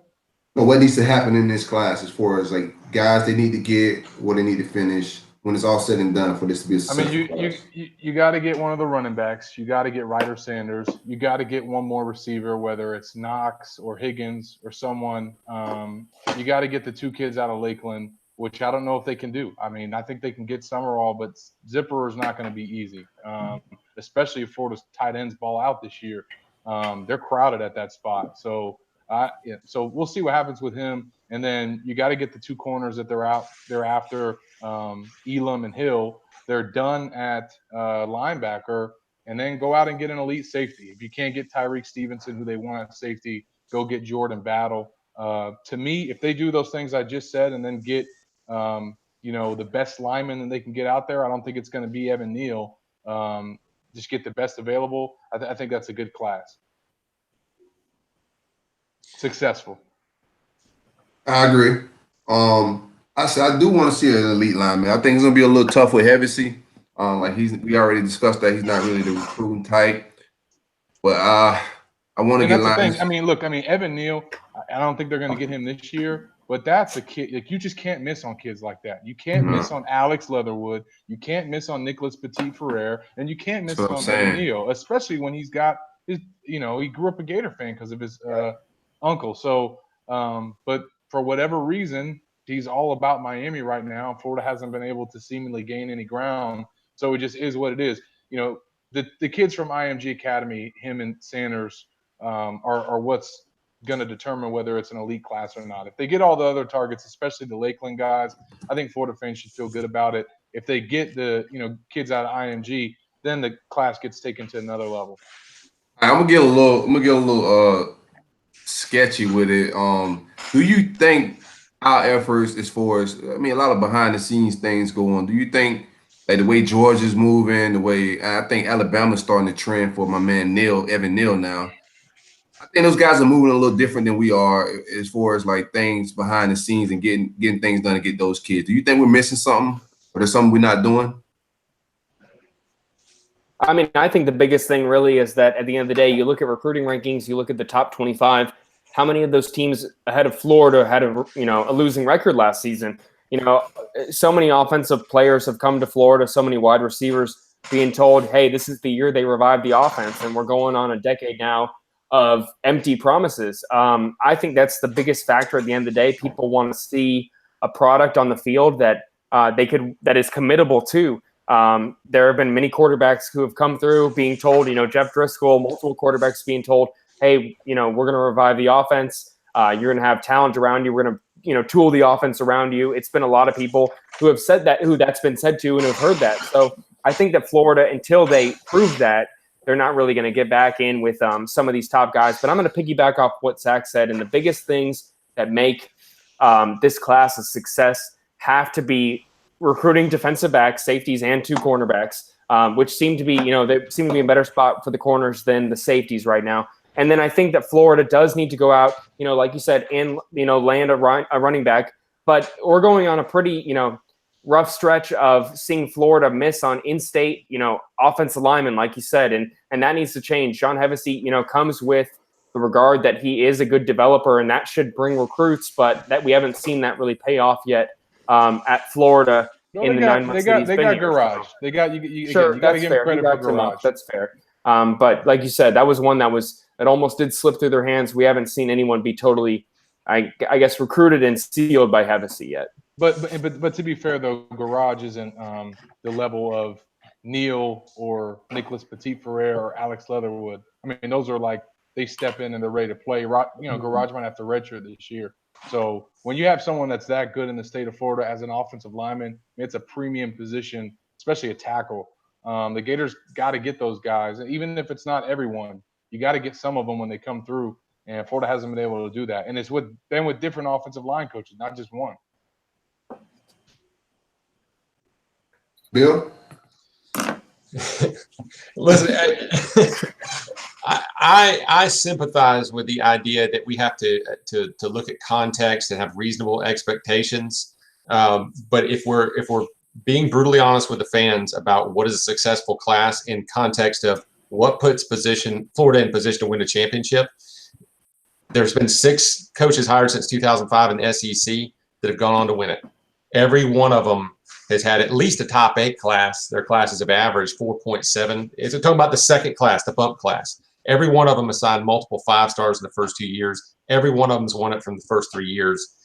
No, what needs to happen in this class as far as like guys they need to get, what they need to finish when it's all said and done for this to be a successful class? You got to get one of the running backs. You got to get Ryder Sanders. You got to get one more receiver, whether it's Knox or Higgins or someone. You got to get the 2 kids out of Lakeland, which I don't know if they can do. I mean, I think they can get Summerall, but Zipper is not going to be easy, especially if Florida's tight ends ball out this year. They're crowded at that spot. So we'll see what happens with him. And then you got to get the 2 corners that they're after, Elam and Hill. They're done at linebacker, and then go out and get an elite safety. If you can't get Tyreek Stevenson, who they want at safety, go get Jordan Battle. To me, if they do those things I just said and then get the best lineman that they can get out there, I don't think it's going to be Evan Neal. Just get the best available. I think that's a good class. Successful. I agree. I do want to see an elite lineman. I think it's gonna be a little tough with Hevesy. We already discussed that he's not really the recruiting type. But I want to get linemen. I mean, look, Evan Neal, I don't think they're gonna get him this year, but that's a kid. Like, you just can't miss on kids like that. You can't miss on Alex Leatherwood. You can't miss on Nicholas Petit-Ferrer, and you can't miss on Evan Neal, especially when he's got his, he grew up a Gator fan because of his uncle. So, but for whatever reason, he's all about Miami right now. Florida hasn't been able to seemingly gain any ground. So it just is what it is. The kids from IMG Academy, him and Sanders, are what's going to determine whether it's an elite class or not. If they get all the other targets, especially the Lakeland guys, I think Florida fans should feel good about it. If they get the kids out of IMG, then the class gets taken to another level. I'm gonna get a little sketchy with it. Do you think our efforts, as far as a lot of behind the scenes things go on? Do you think like the way Georgia's moving, the way I think Alabama's starting to trend for my man Evan Neal now? I think those guys are moving a little different than we are as far as like things behind the scenes and getting things done to get those kids. Do you think we're missing something, or there's something we're not doing? I think the biggest thing really is that at the end of the day, you look at recruiting rankings, you look at the top 25. How many of those teams ahead of Florida had a losing record last season? So many offensive players have come to Florida, so many wide receivers being told, hey, this is the year they revive the offense, and we're going on a decade now of empty promises. I think that's the biggest factor at the end of the day. People want to see a product on the field that that is committable to. There have been many quarterbacks who have come through being told, Jeff Driscoll, multiple quarterbacks being told, hey, we're going to revive the offense. You're going to have talent around you. We're going to, tool the offense around you. It's been a lot of people who have said that, who that's been said to and have heard that. So I think that Florida, until they prove that, they're not really going to get back in with some of these top guys. But I'm going to piggyback off what Zach said. And the biggest things that make this class a success have to be recruiting defensive backs, safeties, and 2 cornerbacks, which seem to be, they seem to be in a better spot for the corners than the safeties right now. And then I think that Florida does need to go out, like you said, and, land a running back. But we're going on a pretty, rough stretch of seeing Florida miss on in-state, offensive linemen, like you said, and that needs to change. Sean Hevesy, comes with the regard that he is a good developer, and that should bring recruits, but that we haven't seen that really pay off yet at Florida in the 9 months. They got Garage. They got you. Sure, you got to that's give fair. him credit for Garage. That's fair. But like you said, that was one that almost did slip through their hands. We haven't seen anyone be totally, I guess, recruited and sealed by Hevesy yet. But to be fair though, Garage isn't the level of Neal or Nicholas Petit-Ferrer or Alex Leatherwood. I mean, those are like they step in and they're ready to play. Garage might have to redshirt this year. So when you have someone that's that good in the state of Florida as an offensive lineman, it's a premium position, especially a tackle. The Gators got to get those guys, even if it's not everyone. You got to get some of them when they come through, and Florida hasn't been able to do that. And it's with different offensive line coaches, not just one. Bill? Listen, I sympathize with the idea that we have to look at context and have reasonable expectations. But if we're being brutally honest with the fans about what is a successful class in context of what puts Florida in position to win a championship, there's been 6 coaches hired since 2005 in the SEC that have gone on to win it. Every one of them has had at least a top 8 class. Their classes have averaged 4.7. It's talking about the second class, the bump class. Every one of them assigned multiple 5 stars in the first 2 years. Every one of them's won it from the first 3 years.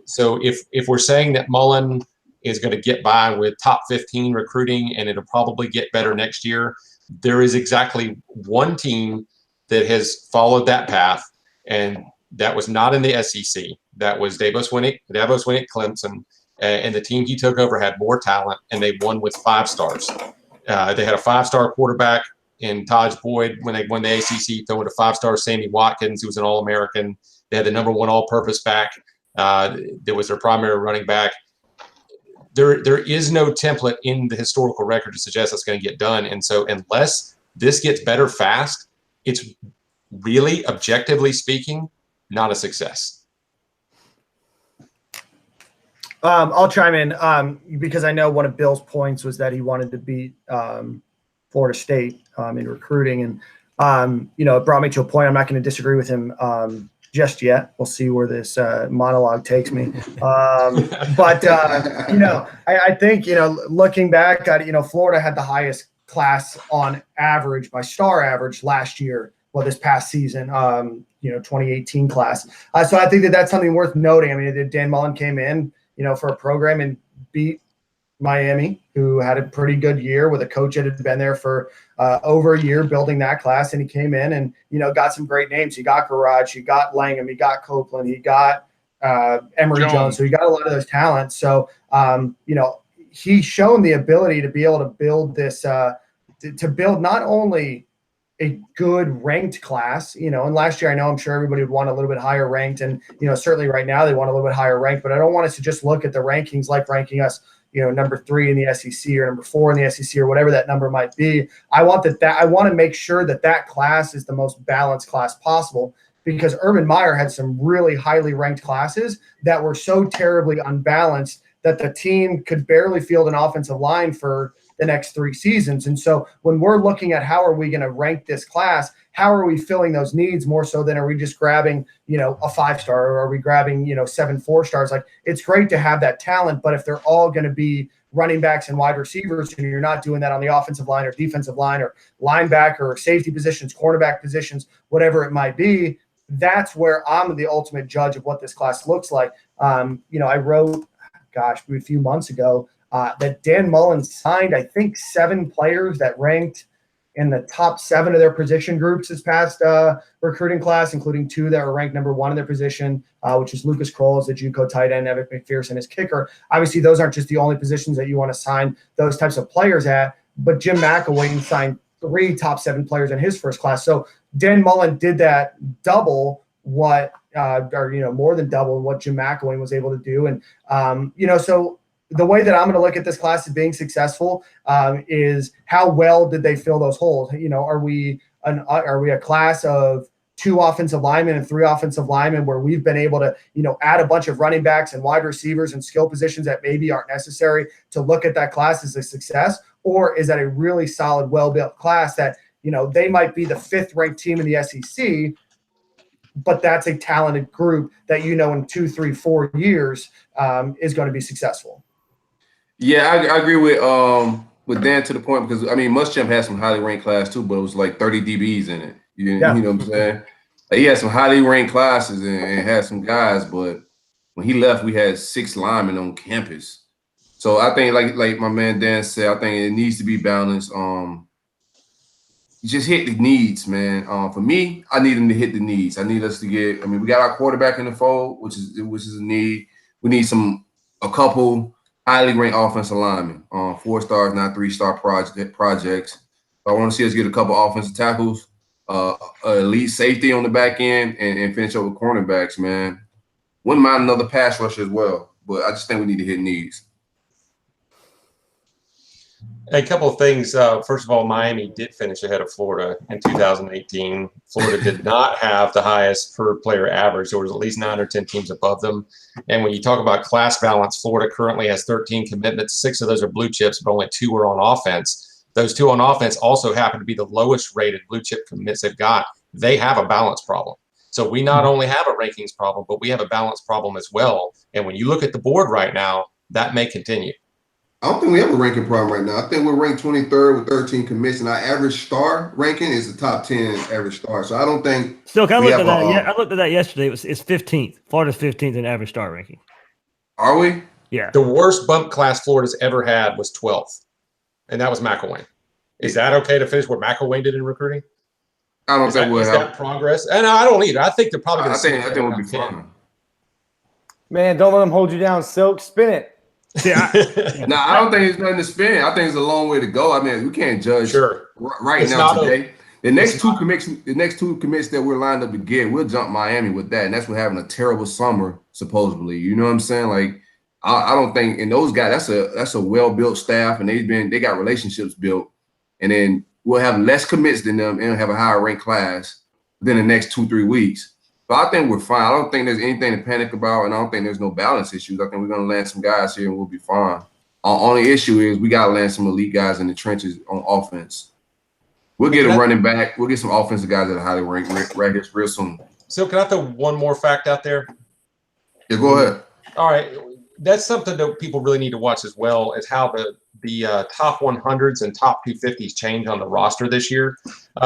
So if we're saying that Mullen is going to get by with top 15 recruiting and it'll probably get better next year, there is exactly one team that has followed that path, and that was not in the SEC. That was Davos Winnick, Clemson. And the team he took over had more talent, and they won with 5 stars. They had a 5-star quarterback in Taj Boyd when they won the ACC, throwing a 5-star Sammy Watkins, who was an All-American. They had the number 1 all-purpose back. That was their primary running back. There is no template in the historical record to suggest that's going to get done. And so unless this gets better fast, it's really, objectively speaking, not a success. I'll chime in because I know one of Bill's points was that he wanted to beat Florida State in recruiting. And, it brought me to a point. I'm not going to disagree with him just yet. We'll see where this monologue takes me. But I think, looking back at, Florida had the highest class on average by star average last year. Well, this past season, 2018 class. So I think that's something worth noting. I mean, Dan Mullen came in, for a program and beat Miami, who had a pretty good year with a coach that had been there for over a year building that class. And he came in and, got some great names. He got Garage, he got Langham, he got Copeland, he got Emory Jones. So he got a lot of those talents. So, he's shown the ability to be able to build this, to build not only a good ranked class, and last year, I'm sure everybody would want a little bit higher ranked, and, certainly right now they want a little bit higher ranked, but I don't want us to just look at the rankings like ranking us, number 3 in the SEC or number 4 in the SEC or whatever that number might be. I want to make sure that class is the most balanced class possible, because Urban Meyer had some really highly ranked classes that were so terribly unbalanced that the team could barely field an offensive line for the next 3 seasons. And so when we're looking at how are we going to rank this class, how are we filling those needs more so than are we just grabbing, a 5-star, or are we grabbing, 7 4-stars? Like, it's great to have that talent, but if they're all going to be running backs and wide receivers, and you're not doing that on the offensive line or defensive line or linebacker or safety positions, cornerback positions, whatever it might be, that's where I'm the ultimate judge of what this class looks like. I wrote, a few months ago, that Dan Mullen signed, I think, 7 players that ranked in the top 7 of their position groups this past recruiting class, including 2 that were ranked number 1 in their position, which is Lucas Kroll as the JUCO tight end, Evan McPherson as kicker. Obviously, those aren't just the only positions that you want to sign those types of players at, but Jim McElwain signed 3 top 7 players in his first class. So Dan Mullen did that double what, more than double what Jim McElwain was able to do. And, so the way that I'm going to look at this class as being successful is how well did they fill those holes? You know, are we a class of 2 offensive linemen and 3 offensive linemen where we've been able to, you know, add a bunch of running backs and wide receivers and skill positions that maybe aren't necessary to look at that class as a success? Or is that a really solid, well-built class that, you know, they might be the 5th ranked team in the SEC, but that's a talented group that, you know, in 2, 3, 4 years is going to be successful? Yeah, I agree with Dan to the point, because I mean Muschamp had some highly ranked class too, but it was like 30 DBs in it. You know what I'm saying? Like, he had some highly ranked classes and had some guys, but when he left, we had 6 linemen on campus. So I think, like my man Dan said, I think it needs to be balanced. Just hit the needs, man. For me, I need them to hit the needs. I need us to get. I mean, we got our quarterback in the fold, which is a need. We need a couple highly ranked offensive linemen, 4 stars, not 3-star projects. I want to see us get a couple offensive tackles, elite safety on the back end, and finish up with cornerbacks, man. Wouldn't mind another pass rusher as well, but I just think we need to hit needs. A couple of things. First of all, Miami did finish ahead of Florida in 2018. Florida did not have the highest per player average. There was at least 9 or 10 teams above them. And when you talk about class balance, Florida currently has 13 commitments. 6 of those are blue chips, but only 2 are on offense. Those 2 on offense also happen to be the lowest rated blue chip commits they've got. They have a balance problem. So we not only have a rankings problem, but we have a balance problem as well. And when you look at the board right now, that may continue. I don't think we have a ranking problem right now. I think we're ranked 23rd with 13 commits, and our average star ranking is the top 10 average star. So I don't think. Silkk, I looked at that yesterday. It's 15th. Florida's 15th in average star ranking. Are we? Yeah. The worst bump class Florida's ever had was 12th, and that was McElwain. Is that okay to finish what McElwain did in recruiting? I don't think we'll have that progress. And I don't either. I think they're probably going to. I think we'll be fine. Man, don't let them hold you down, Silkk. Spin it. I don't think it's nothing to spin. I think it's a long way to go. I mean, we can't judge right now today. The next two commits that we're lined up to get, we'll jump Miami with that, and that's what having a terrible summer supposedly. You know what I'm saying? Like, I don't think, and those guys, that's a well-built staff, and they got relationships built, and then we'll have less commits than them and have a higher ranked class within the next 2-3 weeks. But I think we're fine. I don't think there's anything to panic about, and I don't think there's no balance issues. I think we're going to land some guys here, and we'll be fine. Our only issue is we got to land some elite guys in the trenches on offense. We'll get a running back. We'll get some offensive guys that are highly ranked real soon. So can I throw one more fact out there? Yeah, go ahead. All right. That's something that people really need to watch as well, is how the top 100s and top 250s change on the roster this year.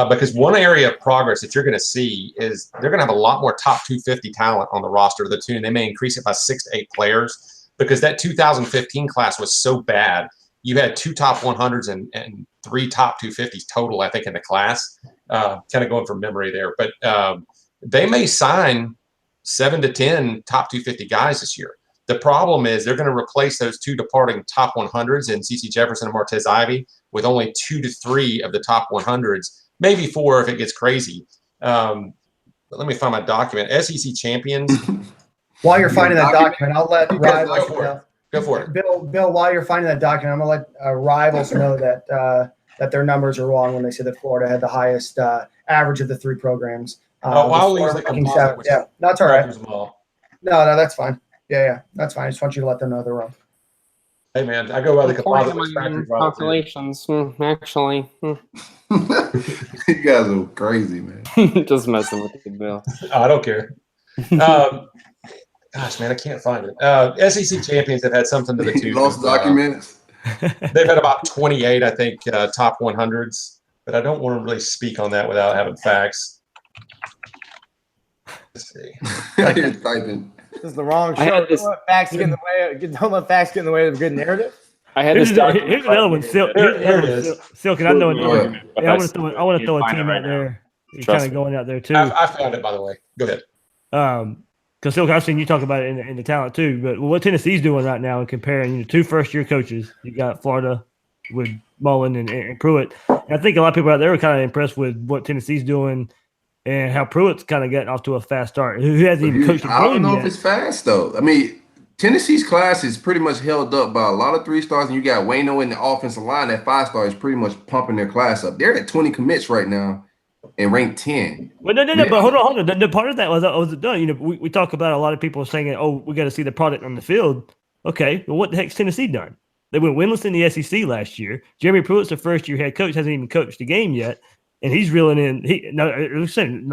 Because one area of progress that you're going to see is they're going to have a lot more top 250 talent on the roster of the two, and they may increase it by 6 to 8 players, because that 2015 class was so bad. You had 2 top 100s and 3 top 250s total, I think, in the class. Kind of going from memory there. But they may sign 7 to 10 top 250 guys this year. The problem is they're going to replace those 2 departing top 100s in CeCe Jefferson and Martez Ivy with only 2 to 3 of the top 100s, maybe 4 if it gets crazy. But let me find my document. SEC champions. While you're finding that document, I'll let Rivals know. Go for it. Bill, while you're finding that document, I'm going to let Rivals know that their numbers are wrong when they say that Florida had the highest average of the 3 programs. I'll use the composite. Yeah, that's all right. No, that's fine. Yeah, that's fine. I just want you to let them know they're wrong. Hey, man, I go by the composite calculations, actually. You guys are crazy, man. Just messing with you, Bill. I don't care. Gosh, man, I can't find it. SEC champions have had something to the tune. Lost documents. They've had about 28, I think, top 100s, but I don't want to really speak on that without having facts. Let's see. I hear typing. This is the wrong show. Don't let facts get in the way of a good narrative. I had Here's another one, Silkk. Silkk, and I know it. I want to throw a team out there. You're kind of going out there too. I found it, by the way. Go ahead. Because Silkk, I've seen you talk about it in the talent too. But what Tennessee's doing right now, and comparing 2 first-year coaches, you got Florida with Mullen and Pruitt. And I think a lot of people out there are kind of impressed with what Tennessee's doing and how Pruitt's kind of getting off to a fast start. Who hasn't even coached? I don't know if it's fast though. I mean, Tennessee's class is pretty much held up by a lot of 3-stars, and you got Wayno in the offensive line. That 5-star is pretty much pumping their class up. They're at 20 commits right now and ranked 10. But no. But hold on. The part of that was done. You know, we talk about a lot of people saying, "Oh, we got to see the product on the field." Okay, well, what the heck's Tennessee done? They went winless in the SEC last year. Jeremy Pruitt's the first-year head coach, hasn't even coached the game yet, and he's reeling in.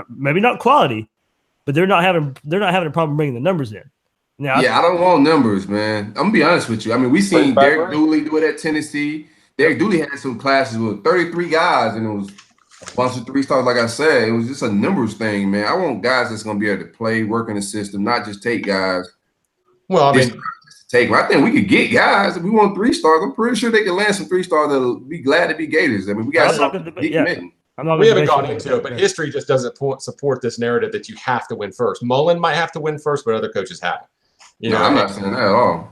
Maybe not quality, but they're not having a problem bringing the numbers in. Now, Yeah, I don't want numbers, man. I'm gonna be honest with you. I mean, we seen Derek Dooley do it at Tennessee. Derek Dooley had some classes with 33 guys, and it was a bunch of 3-stars. Like I said, it was just a numbers thing, man. I want guys that's gonna be able to play, work in the system, not just take guys. Well, I mean, take. I think we could get guys if we want 3-stars. I'm pretty sure they can land some 3-stars that'll be glad to be Gators. I mean, we got some. We haven't gone into it, but history just doesn't support this narrative that you have to win first. Mullen might have to win first, but other coaches have. I'm not saying that at all.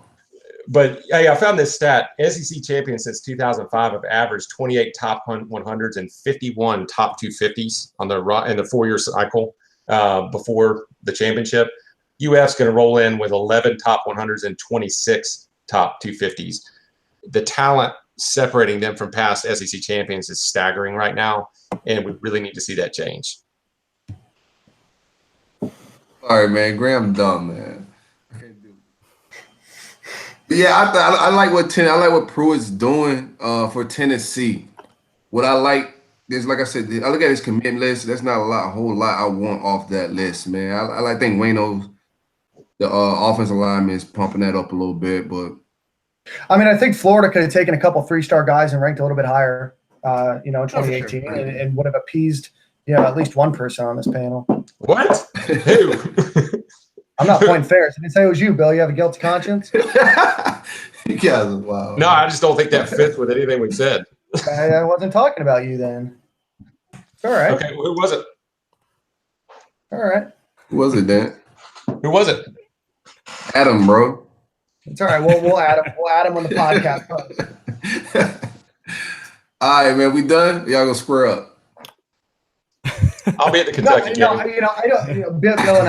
But hey, I found this stat: SEC champions since 2005 have averaged 28 top 100s and 51 top 250s in the 4-year cycle before the championship. UF's going to roll in with 11 top 100s and 26 top 250s. The talent separating them from past SEC champions is staggering right now, and we really need to see that change. All right, man. Graham dumb, man. I can't do it. Yeah, I like what Pruitt's doing for Tennessee. What I like is, like I said, I look at his commitment list. That's not a whole lot I want off that list, man. I think Wayno's the offensive lineman is pumping that up a little bit, but I mean, I think Florida could have taken a couple 3-star guys and ranked a little bit higher, in 2018, sure. and would have appeased, at least one person on this panel. What? Who? I'm not pointing fingers. I didn't say it was you, Bill. You have a guilty conscience? you guys are wild. No, I just don't think that fits with anything we've said. I wasn't talking about you then. It's all right. Okay, who was it? All right. Who was it, Dan? Who was it? Adam, bro. It's all right. We'll add him. We'll add him on the podcast. All right, man. We done? Y'all gonna square up? I'll be at the Kentucky game. I don't. Bill and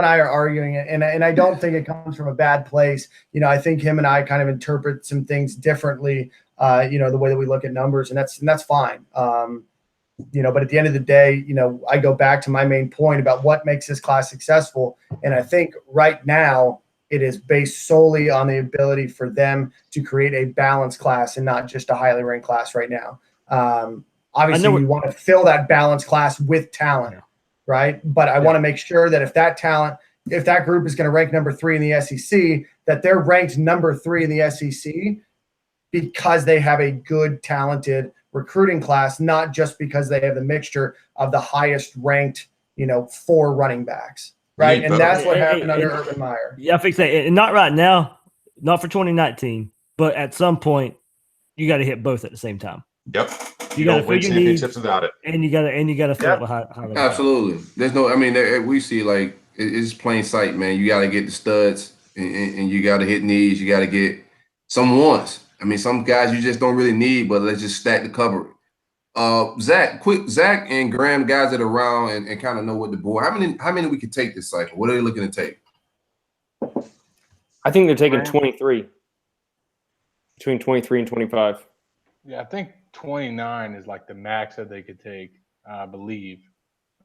I are arguing it, and I don't think it comes from a bad place. I think him and I kind of interpret some things differently. The way that we look at numbers, and that's fine. But at the end of the day, I go back to my main point about what makes this class successful. And I think right now it is based solely on the ability for them to create a balanced class and not just a highly ranked class right now. Obviously, we want to fill that balanced class with talent, right? But I want to make sure that if that group is going to rank number 3 in the SEC, that they're ranked number 3 in the SEC because they have a good, talented recruiting class, not just because they have the mixture of the highest ranked, 4 running backs, right? And that's what happened under Urban Meyer. Yeah, I fix that. And not right now, not for 2019, but at some point, you got to hit both at the same time. Yep. You got to win championships without it, and you got to fill the high. Absolutely. There's no. I mean, we see like it's plain sight, man. You got to get the studs, and you got to hit knees. You got to get some ones. I mean, some guys you just don't really need, but let's just stack the cupboard. Zach and Graham, guys that are around and kind of know what the board. How many we could take this cycle? What are they looking to take? I think they're taking 23. Between 23 and 25. Yeah, I think 29 is like the max that they could take, I believe.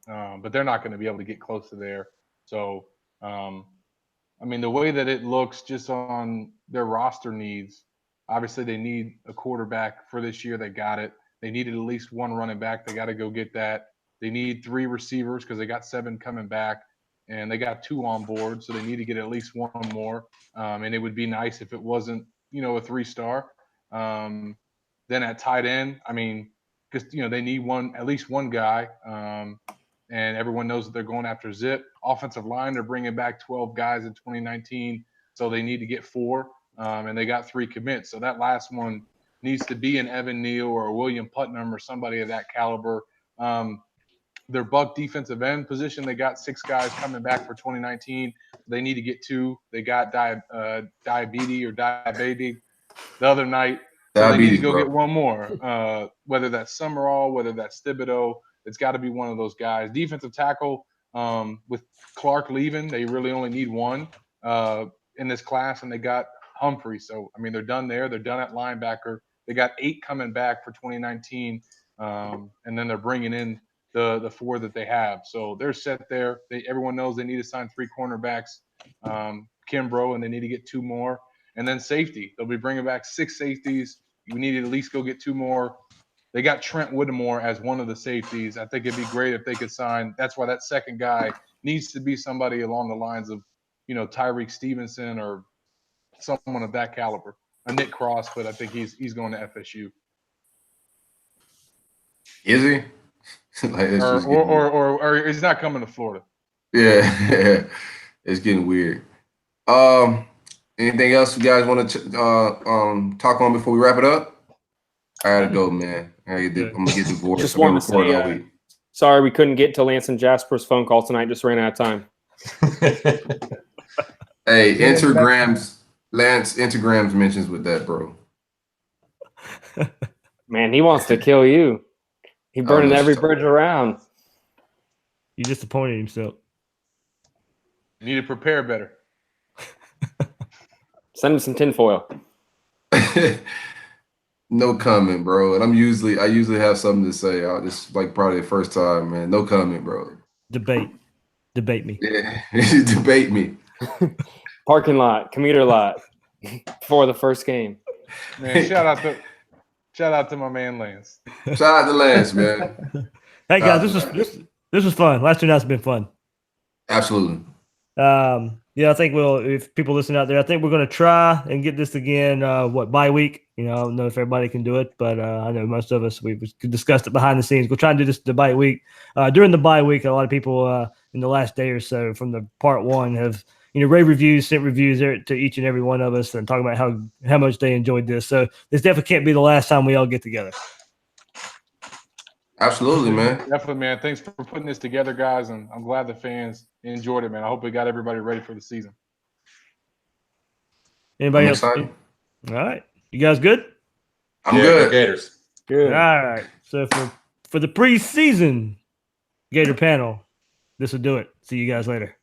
But they're not going to be able to get close to there. So, I mean, the way that it looks just on their roster needs, obviously they need a quarterback for this year. They got it. They needed at least one running back. They got to go get that. They need 3 receivers because they got 7 coming back, and they got 2 on board. So they need to get at least 1 more. And it would be nice if it wasn't, a 3-star. Then at tight end, I mean, because, they need at least one guy. And everyone knows that they're going after Zip. Offensive line, they're bringing back 12 guys in 2019. So they need to get 4. And they got 3 commits. So that last one needs to be an Evan Neal or a William Putnam or somebody of that caliber. Their Buck defensive end position, they got 6 guys coming back for 2019. They need to get 2. They got diabetes the other night. So they need to go get 1 more. Whether that's Summerall, whether that's Thibodeau, it's got to be one of those guys. Defensive tackle, with Clark leaving, they really only need 1. in this class, and they got Humphrey. So, I mean, they're done there. They're done at linebacker. They got 8 coming back for 2019, and then they're bringing in the 4 that they have. So they're set there. Everyone knows they need to sign 3 cornerbacks, Kimbrough, and they need to get 2 more. And then safety. They'll be bringing back 6 safeties. You need to at least go get 2 more. They got Trent Whittemore as one of the safeties. I think it'd be great if they could sign. That's why that second guy needs to be somebody along the lines of, Tyreek Stevenson or someone of that caliber. A Nick Cross, but I think he's going to FSU. Is he? or he's not coming to Florida. Yeah, it's getting weird. Anything else you guys want to talk on before we wrap it up? I gotta go, man. I'm gonna get divorced. Just wanted to say, sorry we couldn't get to Lance and Jasper's phone call tonight. Just ran out of time. Hey, Lance Instagrams mentions with that, bro. Man, he wants to kill you. He burning every bridge around. He disappointed himself. You need to prepare better. Send him some tinfoil. No comment, bro. And I usually have something to say. This is like probably the first time, man. No comment, bro. Debate me. Yeah, debate me. Parking lot, commuter lot, before the first game. Man, shout out to my man Lance. Shout out to Lance, man. Hey guys, this was fun. Last 2 nights have been fun. Absolutely. Yeah, I think if people listen out there, I think we're going to try and get this again, bye week. I don't know if everybody can do it, but I know most of us, we've discussed it behind the scenes. We'll try and do this the bye week. During the bye week, a lot of people in the last day or so from the part 1 have, rave reviews, sent reviews there to each and every one of us and talking about how much they enjoyed this. So this definitely can't be the last time we all get together. Absolutely, man. Definitely, man. Thanks for putting this together, guys, and I'm glad the fans enjoyed it, man. I hope we got everybody ready for the season. Anybody else? Excited. All right. You guys good? I'm good. Gators. Good. All right. So for the preseason Gator panel, this will do it. See you guys later.